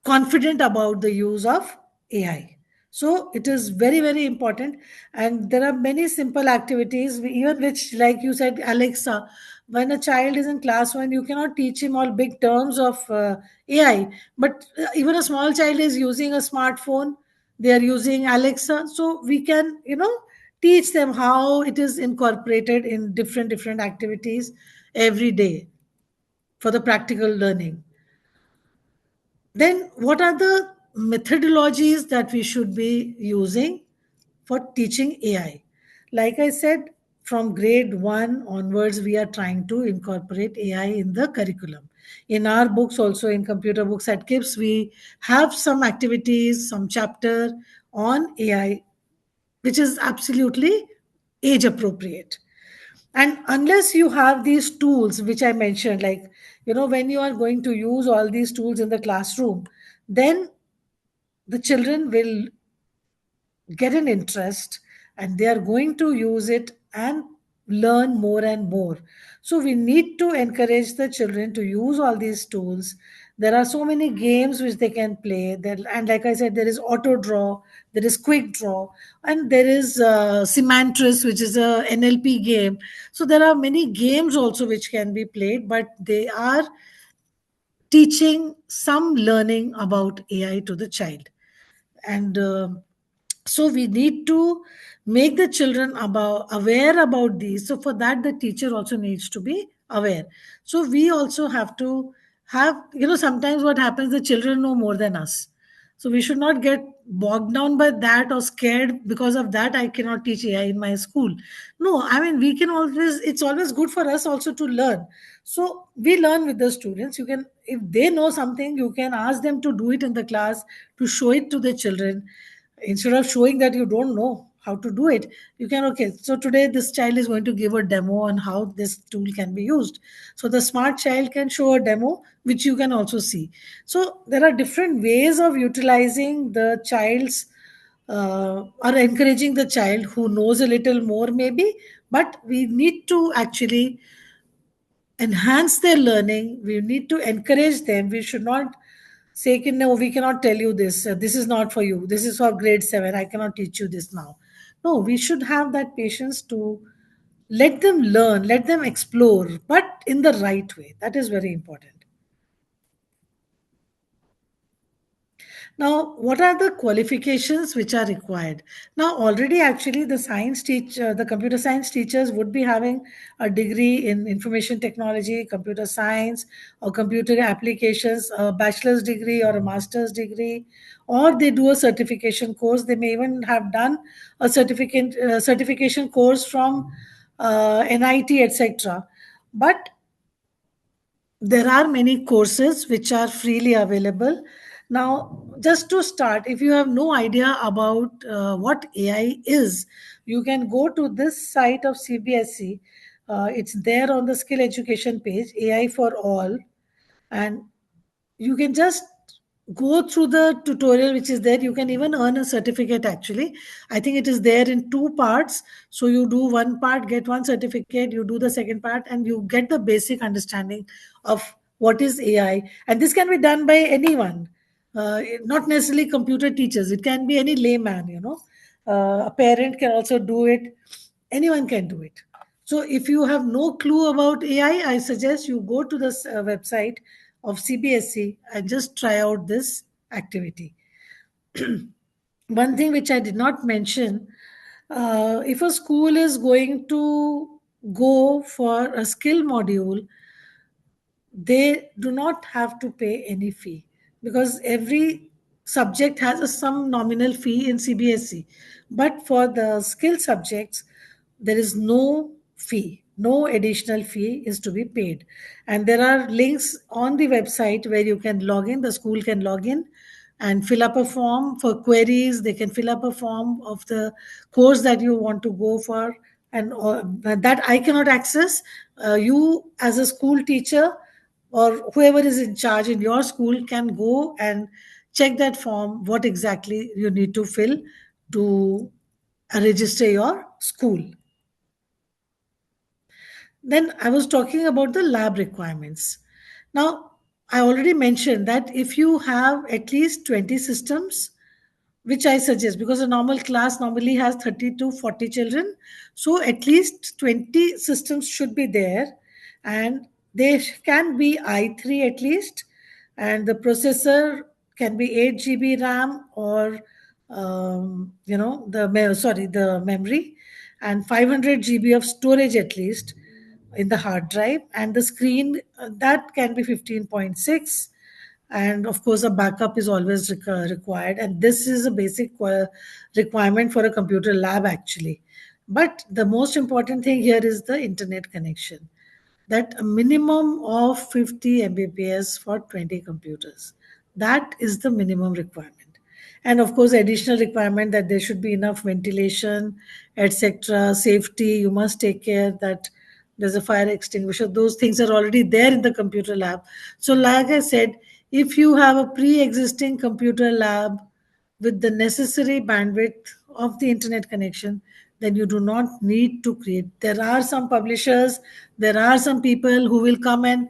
confident about the use of AI. So it is very important, and there are many simple activities, even which, like you said, Alexa. When a child is in class one, you cannot teach him all big terms of AI, but even a small child is using a smartphone. They are using Alexa, so we can, teach them how it is incorporated in different activities every day for the practical learning. Then, what are the methodologies that we should be using for teaching AI? Like I said, from grade 1 onwards, we are trying to incorporate AI in the curriculum. In our books, also in computer books at KIPS, we have some activities, some chapter on AI, which is absolutely age appropriate. And unless you have these tools which I mentioned, like, when you are going to use all these tools in the classroom, then the children will get an interest and they are going to use it and learn more and more. So we need to encourage the children to use all these tools. There are so many games which they can play there, and like I said, there is auto draw, there is quick draw, and there is Semantris, which is a NLP game. So there are many games also which can be played, but they are teaching some learning about AI to the child. And so we need to make the children aware about these. So for that, the teacher also needs to be aware. So we also have to have, sometimes what happens, the children know more than us. So we should not get bogged down by that or scared because of that. I cannot teach AI in my school. No, I mean, we can always, it's always good for us also to learn. So we learn with the students. You can, if they know something, you can ask them to do it in the class, to show it to the children. Instead of showing that you don't know how to do it, you can, okay, so today this child is going to give a demo on how this tool can be used. So the smart child can show a demo which you can also see. So there are different ways of utilizing the child's or encouraging the child who knows a little more maybe, but we need to actually enhance their learning. We need to encourage them. We should not say, no, we cannot tell you this. This is not for you. This is for grade 7. I cannot teach you this now. No, we should have that patience to let them learn, let them explore, but in the right way. That is very important. Now, what are the qualifications which are required? Now, already actually the computer science teachers would be having a degree in information technology, computer science, or computer applications, a bachelor's degree or a master's degree, or they do a certification course. They may even have done a certification course from NIT, etc. But there are many courses which are freely available. Now, just to start, if you have no idea about what AI is, you can go to this site of CBSE. It's there on the skill education page, AI for all, and you can just go through the tutorial which is there. You can even earn a certificate actually. I think it is there in two parts. So you do one part, get one certificate, you do the second part, and you get the basic understanding of what is AI. And this can be done by anyone, not necessarily computer teachers. It can be any layman, a parent can also do it. Anyone can do it. So if you have no clue about AI, I suggest you go to the website of CBSE and just try out this activity. One thing which I did not mention, if a school is going to go for a skill module, they do not have to pay any fee, because every subject has some nominal fee in CBSE. But for the skill subjects, there is no fee, no additional fee is to be paid. And there are links on the website where you can log in, the school can log in and fill up a form for queries. They can fill up a form of the course that you want to go for, and that I cannot access. You, as a school teacher, or whoever is in charge in your school, can go and check that form, what exactly you need to fill to register your school. Then I was talking about the lab requirements. Now, I already mentioned that if you have at least 20 systems, which I suggest, because a normal class normally has 30 to 40 children. So at least 20 systems should be there, and they can be i3 at least, and the processor can be 8 GB RAM, or the memory, and 500 GB of storage at least in the hard drive, and the screen that can be 15.6. And of course a backup is always required, and this is a basic requirement for a computer lab actually. But the most important thing here is the internet connection, that a minimum of 50 Mbps for 20 computers. That is the minimum requirement. And of course, additional requirement that there should be enough ventilation, etc. Safety, you must take care that there's a fire extinguisher. Those things are already there in the computer lab. So, like I said, if you have a pre existing computer lab with the necessary bandwidth of the internet connection, then you do not need to create. There are some publishers, there are some people who will come and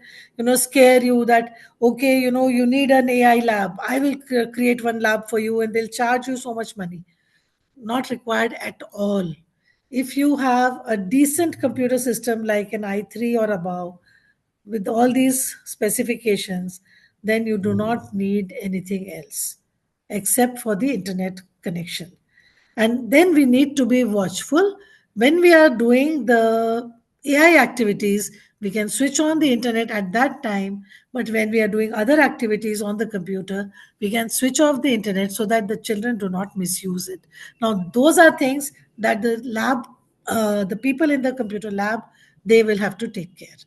scare you that, okay, you need an AI lab. I will create one lab for you, and they'll charge you so much money. Not required at all. If you have a decent computer system like an i3 or above, with all these specifications, then you do not need anything else except for the internet connection. And then we need to be watchful when we are doing the AI activities. We can switch on the internet at that time, but when we are doing other activities on the computer, we can switch off the internet so that the children do not misuse it. Now, those are things that the people in the computer lab, they will have to take care,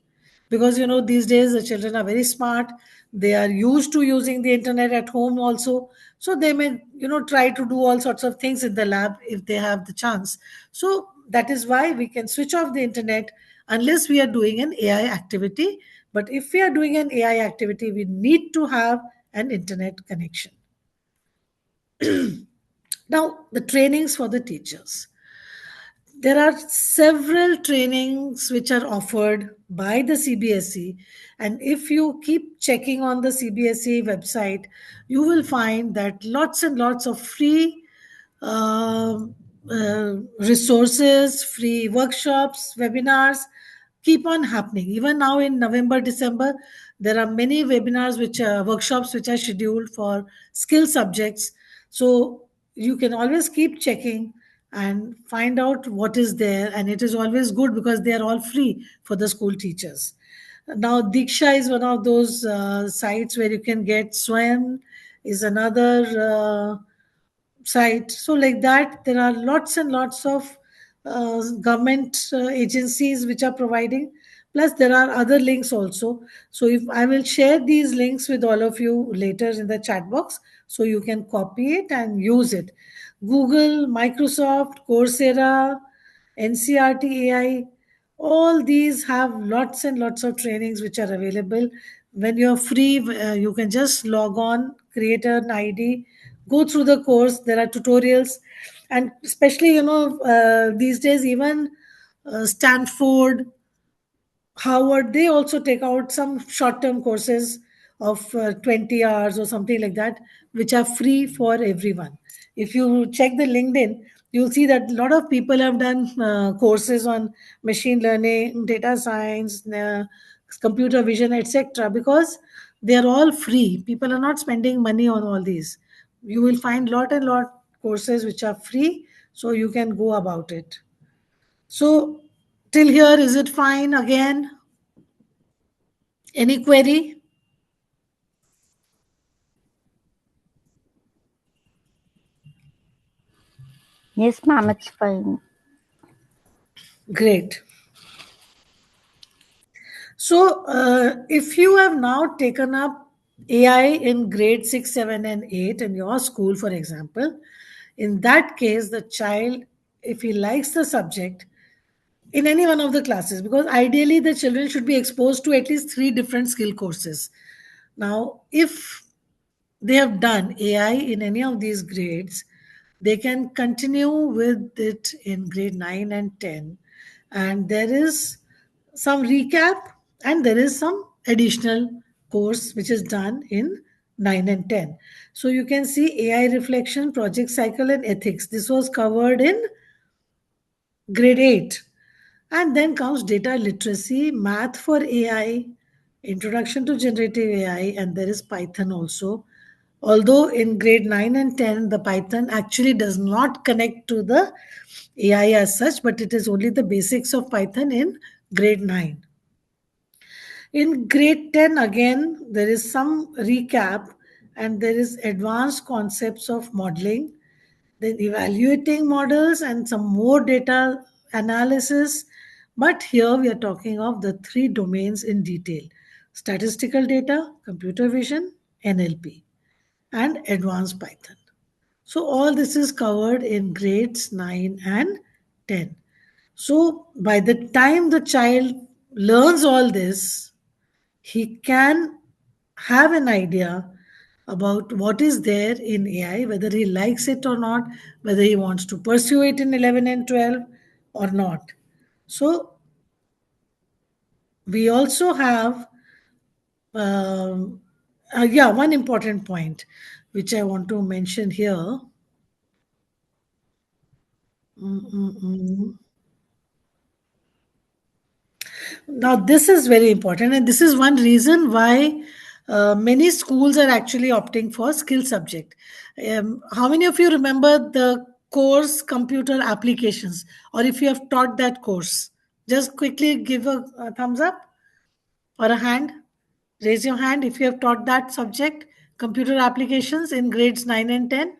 because these days the children are very smart. They are used to using the internet at home also, so they may try to do all sorts of things in the lab if they have the chance. So that is why we can switch off the internet unless we are doing an AI activity. But if we are doing an AI activity, we need to have an internet connection. Now, the trainings for the teachers. There are several trainings which are offered by the CBSE, and if you keep checking on the CBSE website, you will find that lots and lots of free resources, free workshops, webinars keep on happening. Even now in November, December, there are many webinars, which are workshops, which are scheduled for skill subjects. So you can always keep checking and find out what is there. And it is always good because they are all free for the school teachers. Now, Diksha is one of those sites where you can get. Swam is another site. So, like that, there are lots and lots of government agencies which are providing. Plus, there are other links also. So, if I will share these links with all of you later in the chat box, so you can copy it and use it. Google, Microsoft, Coursera, NCRT AI, all these have lots and lots of trainings which are available. When you're free, you can just log on, create an ID, go through the course. There are tutorials, and especially, these days, even Stanford, Howard, they also take out some short term courses of 20 hours or something like that, which are free for everyone. If you check the LinkedIn, you'll see that a lot of people have done courses on machine learning, data science, computer vision, etc., because they are all free. People are not spending money on all these. You will find lot and lot courses which are free, so you can go about it. So, till here, is it fine again? Any query? Yes, ma'am, it's fine. Great. So, if you have now taken up AI in grade 6, 7, and 8 in your school, for example, in that case, the child, if he likes the subject in any one of the classes, because ideally the children should be exposed to at least three different skill courses. Now, if they have done AI in any of these grades, they can continue with it in grade 9 and 10. And there is some recap and there is some additional course which is done in 9 and 10. So you can see AI reflection, project cycle, and ethics. This was covered in grade 8. And then comes data literacy, math for AI, introduction to generative AI, and there is Python also. Although in grade 9 and 10, the Python actually does not connect to the AI as such, but it is only the basics of Python in grade 9. In grade 10, again, there is some recap and there is advanced concepts of modeling, then evaluating models and some more data analysis. But here we are talking of the three domains in detail: statistical data, computer vision, NLP, and advanced Python. So, all this is covered in grades 9 and 10. So, by the time the child learns all this, he can have an idea about what is there in AI, whether he likes it or not, whether he wants to pursue it in 11 and 12 or not. So, we also have, um, one important point which I want to mention here. Mm, mm, mm. Now, this is very important, and this is one reason why many schools are actually opting for skill subject. How many of you remember the course computer applications, or if you have taught that course? Just quickly give a thumbs up or a hand. Raise your hand if you have taught that subject, computer applications, in grades 9 and 10.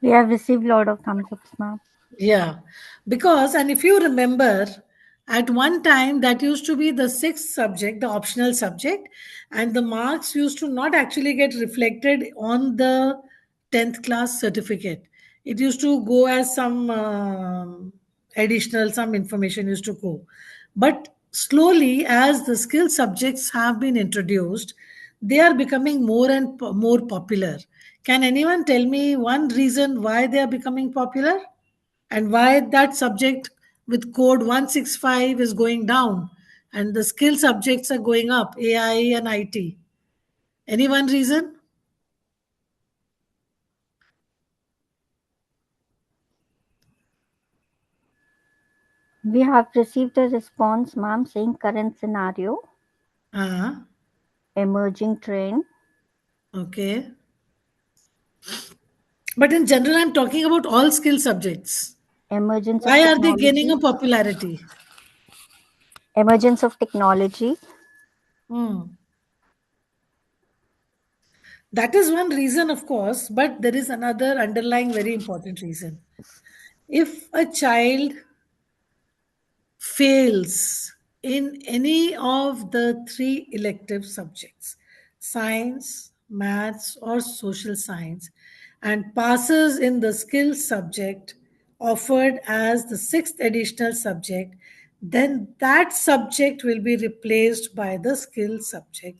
We have received a lot of thumbs ups, ma'am. Yeah, because, and if you remember, at one time that used to be the sixth subject, the optional subject, and the marks used to not actually get reflected on the 10th class certificate. It used to go as some additional, some information used to go. But slowly, as the skill subjects have been introduced, they are becoming more and more popular. Can anyone tell me one reason why they are becoming popular? And why that subject with code 165 is going down and the skill subjects are going up, AI and IT? Any one reason? We have received a response, ma'am, saying current scenario, Ah, emerging trend, okay. But in general, I'm talking about all skill subjects. emergence of Why are they gaining technology, a popularity? emergence of technology, Hmm. That is one reason, of course, but there is another underlying very important reason. If a child fails in any of the three elective subjects, science, maths, or social science, and passes in the skills subject offered as the sixth additional subject, then that subject will be replaced by the skills subject,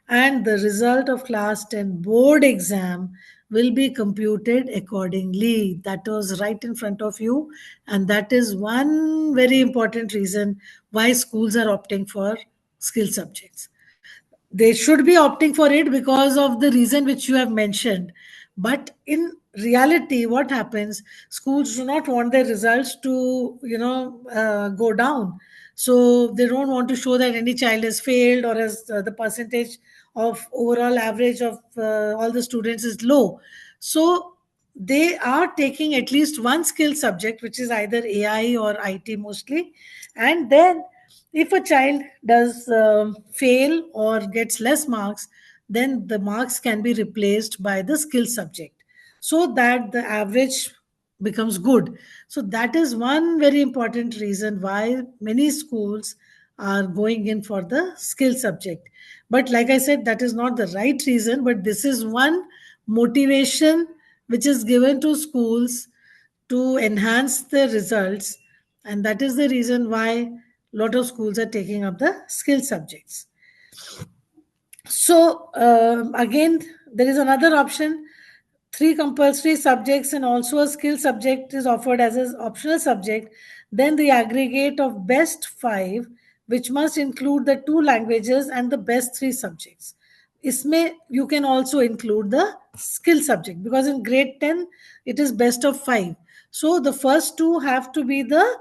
and the result of class 10 board exam will be computed accordingly. That was right in front of you, and that is one very important reason why schools are opting for skill subjects. They should be opting for it because of the reason which you have mentioned, but in reality what happens, schools do not want their results to go down. So they don't want to show that any child has failed, or as the percentage of overall average of all the students is low. So they are taking at least one skill subject, which is either AI or IT mostly. And then if a child does fail or gets less marks, then the marks can be replaced by the skill subject so that the average becomes good. So that is one very important reason why many schools are going in for the skill subject. But like I said, that is not the right reason, but this is one motivation which is given to schools to enhance the results, and that is the reason why a lot of schools are taking up the skill subjects. So again, there is another option. Three compulsory subjects and also a skill subject is offered as an optional subject. Then the aggregate of best five, which must include the two languages and the best three subjects. Isme you can also include the skill subject, because in grade 10 it is best of five. So the first two have to be the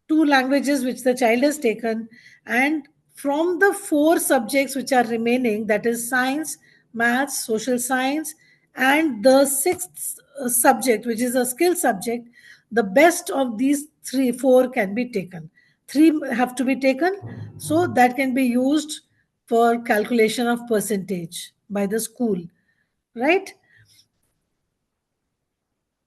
two languages which the child has taken, and from the four subjects which are remaining, that is science, maths, social science, and the sixth subject which is a skill subject, the best of these three four can be taken. Three have to be taken, so that can be used for calculation of percentage by the school, right?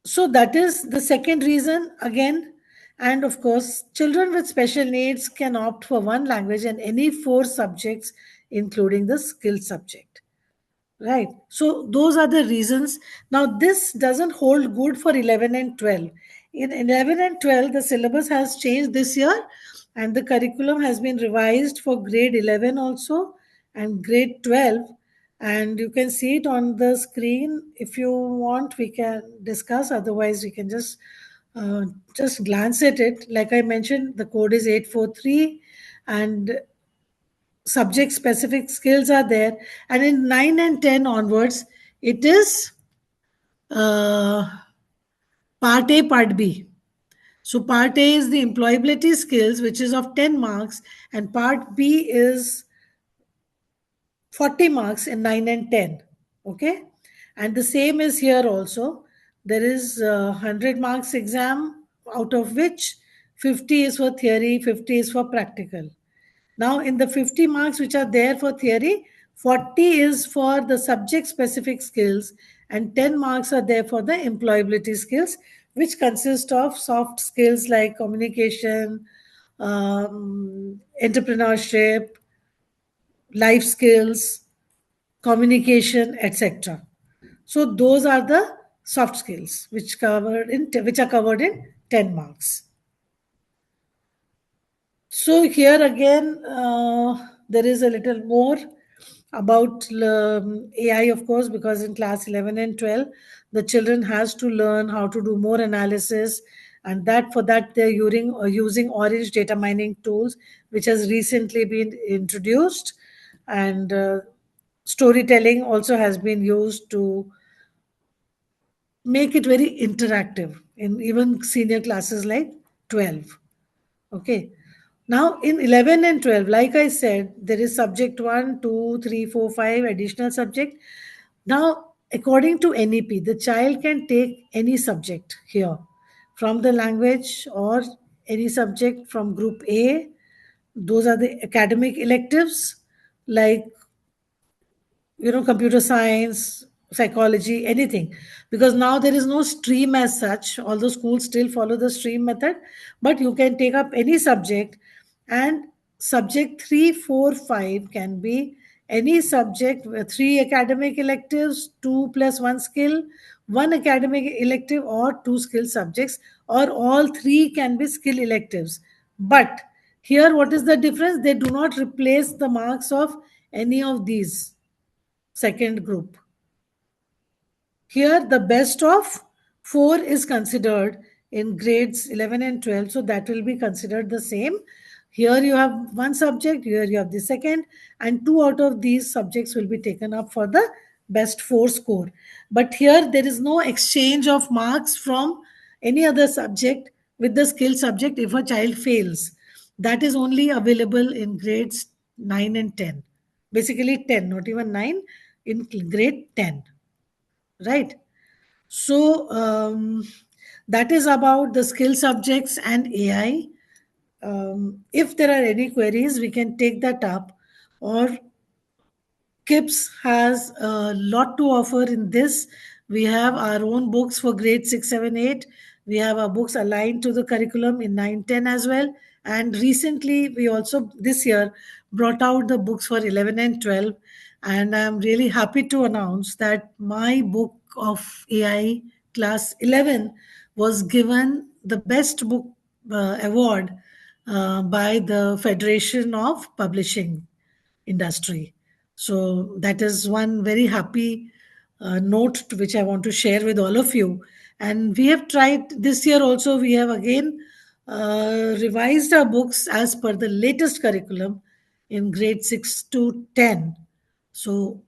So that is the second reason again. And of course, children with special needs can opt for one language and any four subjects, including the skill subject. Right. So those are the reasons. Now, this doesn't hold good for 11 and 12. In 11 and 12, the syllabus has changed this year, and the curriculum has been revised for grade 11 also and grade 12. And you can see it on the screen. If you want, we can discuss. Otherwise, we can uh, just glance at it. Like I mentioned, the code is 843, and subject specific skills are there. And in 9 and 10 onwards, it is uh, part A, part B. So part A is the employability skills, which is of 10 marks, and part B is 40 marks in 9 and 10. Okay. And the same is here also. There is a 100 marks exam, out of which 50 is for theory, 50 is for practical. Now, in the 50 marks which are there for theory, 40 is for the subject specific skills, and 10 marks are there for the employability skills, which consist of soft skills like communication, entrepreneurship, life skills, communication, etc. So those are the soft skills which are covered in 10 marks. So here again, there is a little more about AI, of course, because in class 11 and 12, the children has to learn how to do more analysis, and that for that they're using Orange data mining tools, which has recently been introduced, and storytelling also has been used to make it very interactive in even senior classes like 12. Okay, Now, in 11 and 12, like I said, there is subject 1, 2, 3, 4, 5, additional subject. Now, according to NEP, the child can take any subject here from the language or any subject from group A. Those are the academic electives like computer science, psychology, anything, because now there is no stream as such, although schools still follow the stream method. But you can take up any subject, and subject 3, 4, 5 can be any subject with 3 academic electives, 2 plus 1 skill, 1 academic elective, or 2 skill subjects, or all 3 can be skill electives. But here, what is the difference? They do not replace the marks of any of these second group. Here, the best of 4 is considered in grades 11 and 12, so that will be considered the same. Here you have one subject, here you have the second, and 2 out of these subjects will be taken up for the best 4 score. But here, there is no exchange of marks from any other subject with the skill subject if a child fails. That is only available in grades 9 and 10. Basically, 10, not even 9, in grade 10. Right? So, that is about the skill subjects and AI. If there are any queries, we can take that up, or KIPS has a lot to offer in this. We have our own books for grade 6, 7, 8. We have our books aligned to the curriculum in 9, 10 as well. And recently, we also this year brought out the books for 11 and 12. And I'm really happy to announce that my book of AI class 11 was given the best book award by the Federation of Publishing Industry. So that is one very happy note which I want to share with all of you. And we have tried this year also, we have again revised our books as per the latest curriculum in grade 6 to 10. So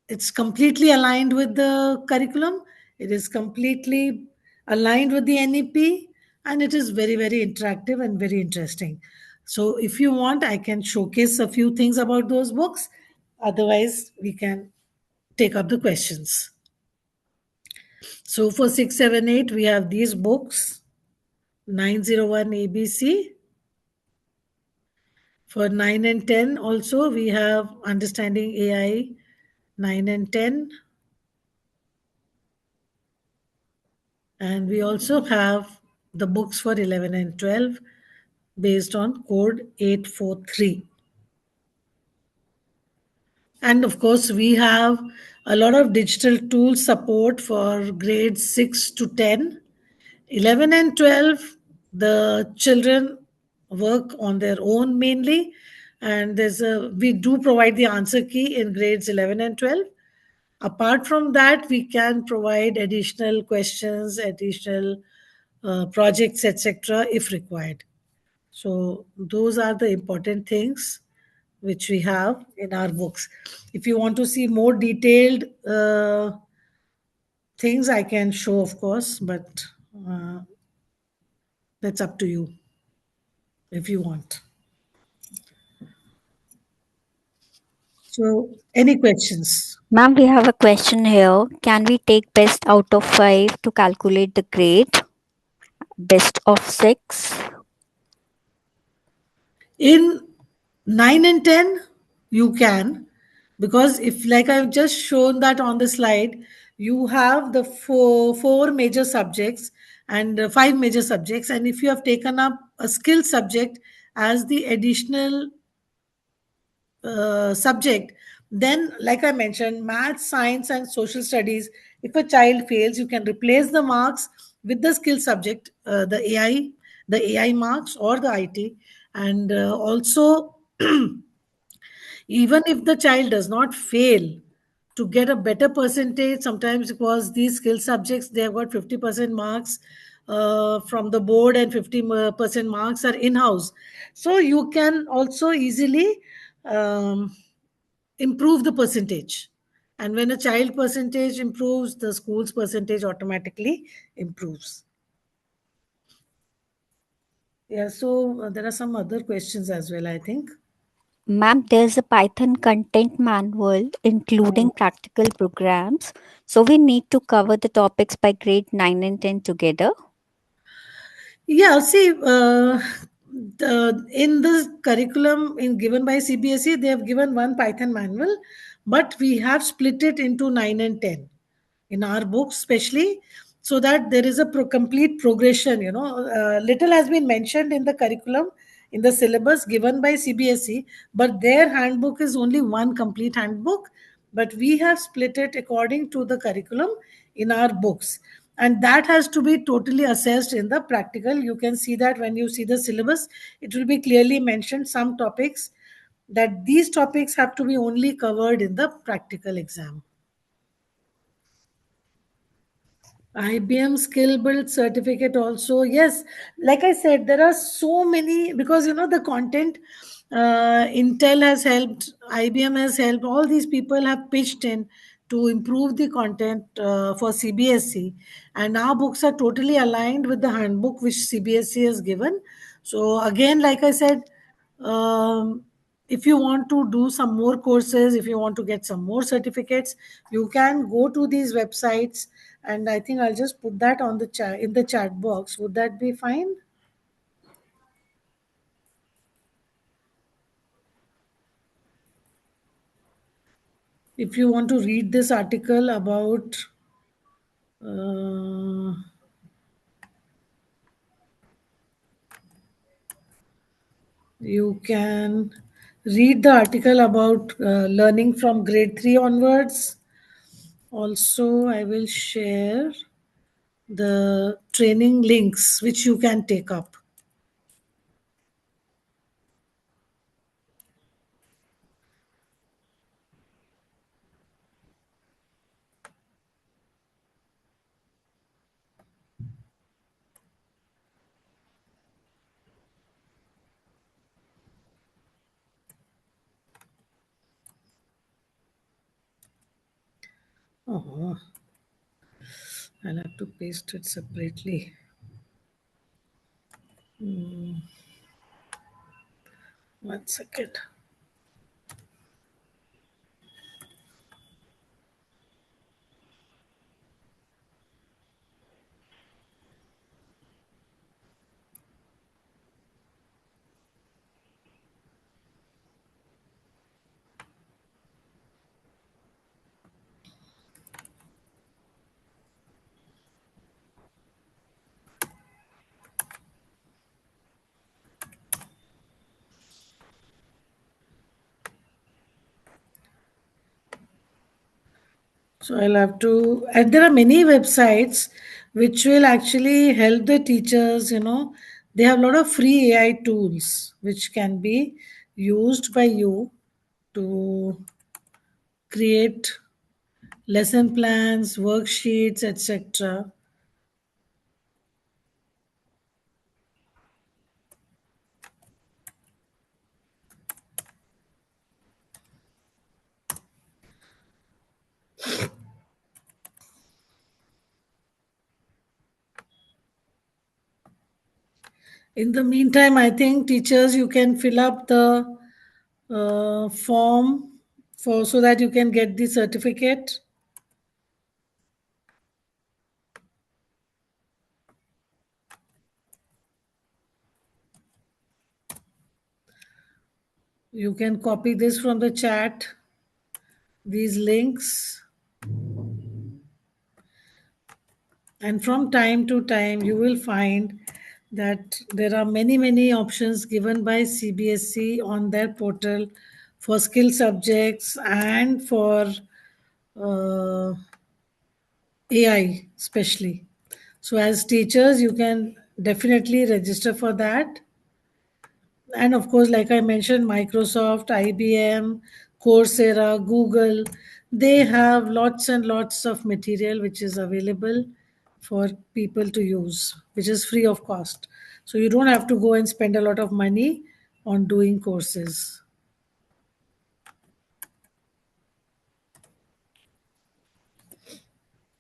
it's completely aligned with the curriculum. It is completely aligned with the NEP, and it is very, very interactive and very interesting. So, if you want, I can showcase a few things about those books. Otherwise, we can take up the questions. So, for 6, 7, 8, we have these books 901 ABC. For 9 and 10, also, we have Understanding AI 9 and 10. And we also have the books for 11 and 12 based on code 843. And of course, we have a lot of digital tool support for grades 6 to 10. 11 and 12, the children work on their own mainly. And we do provide the answer key in grades 11 and 12. Apart from that, we can provide additional questions, additional projects, etc., if required. So, those are the important things which we have in our books. If you want to see more detailed things, I can show, of course, but uh, that's up to you if you want. So, any questions? Ma'am, we have a question here. Can we take best out of 5 to calculate the grade? Best of 6? In 9 and 10, you can, because if, like I've just shown that on the slide, you have the four major subjects and 5 major subjects. And if you have taken up a skill subject as the additional subject, then, like I mentioned, math, science, and social studies, if a child fails, you can replace the marks with the skill subject, the AI marks or the IT. And also, even if the child does not fail, to get a better percentage, sometimes because these skill subjects, they have got 50% marks from the board and 50% marks are in-house. So you can also easily um, improve the percentage. And when a child percentage improves, the school's percentage automatically improves. Yeah, so there are some other questions as well, I think. Ma'am, there's a Python content manual including practical programs. So we need to cover the topics by grade 9 and 10 together. Yeah, see, in the curriculum given by CBSE, they have given one Python manual, but we have split it into 9 and 10 in our books, especially so that there is a complete progression. Little has been mentioned in the curriculum, in the syllabus given by CBSE, but their handbook is only one complete handbook. But we have split it according to the curriculum in our books, and that has to be totally assessed in the practical. You can see that when you see the syllabus, it will be clearly mentioned some topics, that these topics have to be only covered in the practical exam. IBM skill build certificate also. Yes, like I said, there are so many, because the content, Intel has helped, IBM has helped, all these people have pitched in to improve the content for CBSE, and our books are totally aligned with the handbook which CBSE has given. So again, like I said, um, if you want to do some more courses, if you want to get some more certificates, you can go to these websites, and I think I'll just put that on the chat, in the chat box. Would that be fine? If you want to read this article about uh, you can read the article about learning from grade 3 onwards. Also, I will share the training links which you can take up. Oh, I'll have to paste it separately. One second. So I'll have to, and there are many websites which will actually help the teachers. They have a lot of free AI tools which can be used by you to create lesson plans, worksheets, etc. In the meantime, I think teachers, you can fill up the form for, so that you can get the certificate. You can copy this from the chat, these links, and from time to time you will find that there are many options given by CBSE on their portal for skill subjects and for uh, AI especially. So as teachers, you can definitely register for that. And of course, like I mentioned, Microsoft, IBM, Coursera, Google, they have lots and lots of material which is available for people to use, which is free of cost. So you don't have to go and spend a lot of money on doing courses.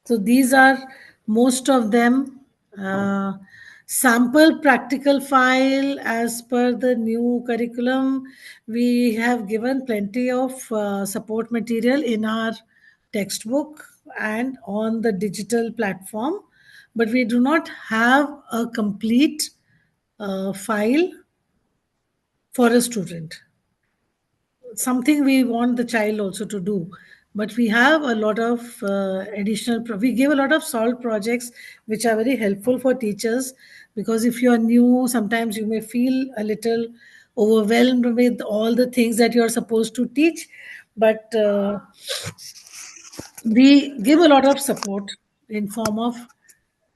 So these are most of them. Sample practical file as per the new curriculum. We have given plenty of support material in our textbook and on the digital platform, but we do not have a complete file for a student, something we want the child also to do. But we have a lot of we give a lot of solved projects which are very helpful for teachers, because if you are new, sometimes you may feel a little overwhelmed with all the things that you are supposed to teach. But we give a lot of support in form of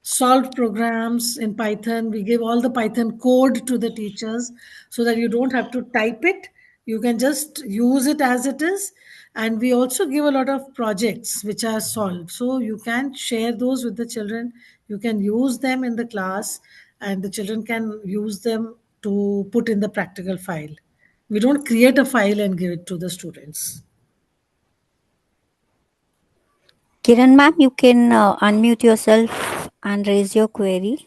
solved programs in Python. We give all the Python code to the teachers so that you don't have to type it. You can just use it as it is. And we also give a lot of projects which are solved. So you can share those with the children. You can use them in the class, and the children can use them to put in the practical file. We don't create a file and give it to the students. Kiran ma'am, you can unmute yourself and raise your query.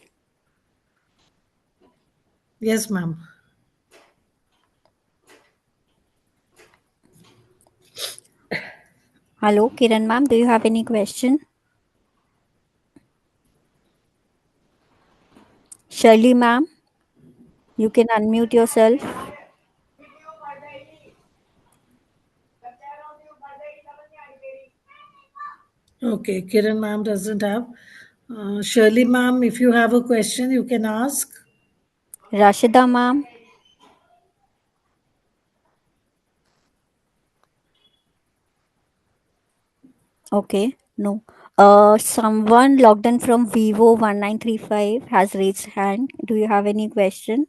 Yes, ma'am. Hello, Kiran ma'am, do you have any question? Shirley ma'am, you can unmute yourself. Okay, Kiran ma'am doesn't have. Shirley ma'am, if you have a question, you can ask. Rashida ma'am, okay, no. Someone logged in from Vivo 1935 has raised hand. Do you have any question?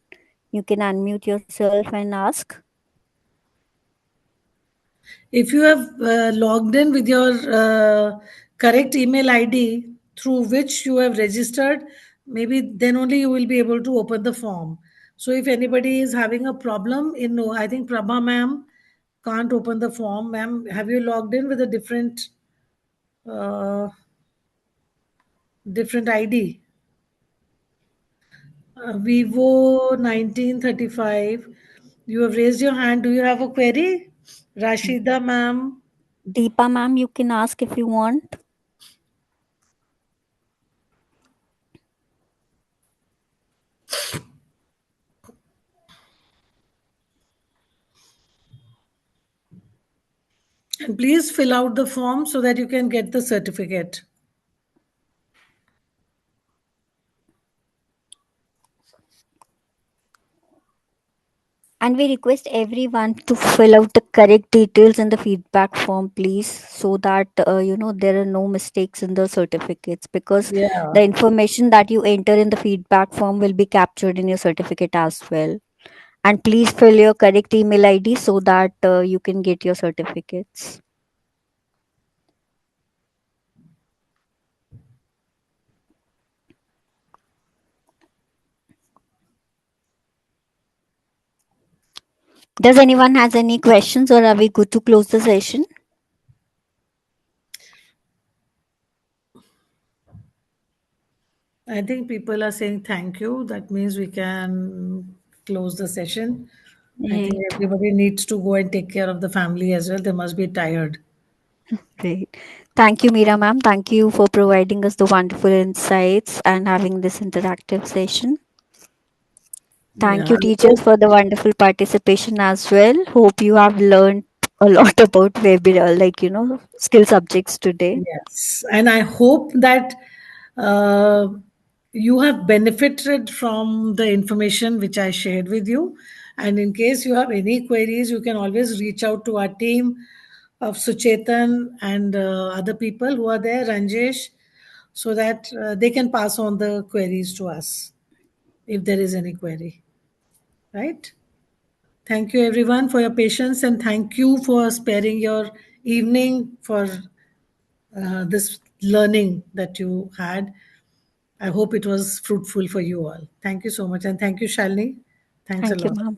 You can unmute yourself and ask. If you have logged in with your correct email ID through which you have registered, maybe then only you will be able to open the form. So if anybody is having a problem, no, I think Prabha ma'am can't open the form. Ma'am, have you logged in with a uh, different ID? Vivo 1935. You have raised your hand. Do you have a query? Rashida ma'am. Deepa ma'am, you can ask if you want. And please fill out the form so that you can get the certificate. And we request everyone to fill out the correct details in the feedback form, please, so that there are no mistakes in the certificates, because Yeah. the information that you enter in the feedback form will be captured in your certificate as well. And please fill your correct email ID so that you can get your certificates. Does anyone has any questions, or are we good to close the session? I think people are saying thank you. That means we can close the session. I think Right. everybody needs to go and take care of the family as well. They must be tired. Great. Thank you, Meera ma'am. Thank you for providing us the wonderful insights and having this interactive session. Yeah. Thank you, I teachers, hope. for the wonderful participation as well. Hope you have learned a lot about webinar, skill subjects today. Yes, and I hope that uh, you have benefited from the information which I shared with you. And in case you have any queries, you can always reach out to our team of Suchetan and other people who are there, Ranjesh, so that they can pass on the queries to us if there is any query. Right? Thank you, everyone, for your patience, and thank you for sparing your evening for this learning that you had. I hope it was fruitful for you all. Thank you so much. And thank you, Shalini. Thanks a Thank you, lot. ma'am.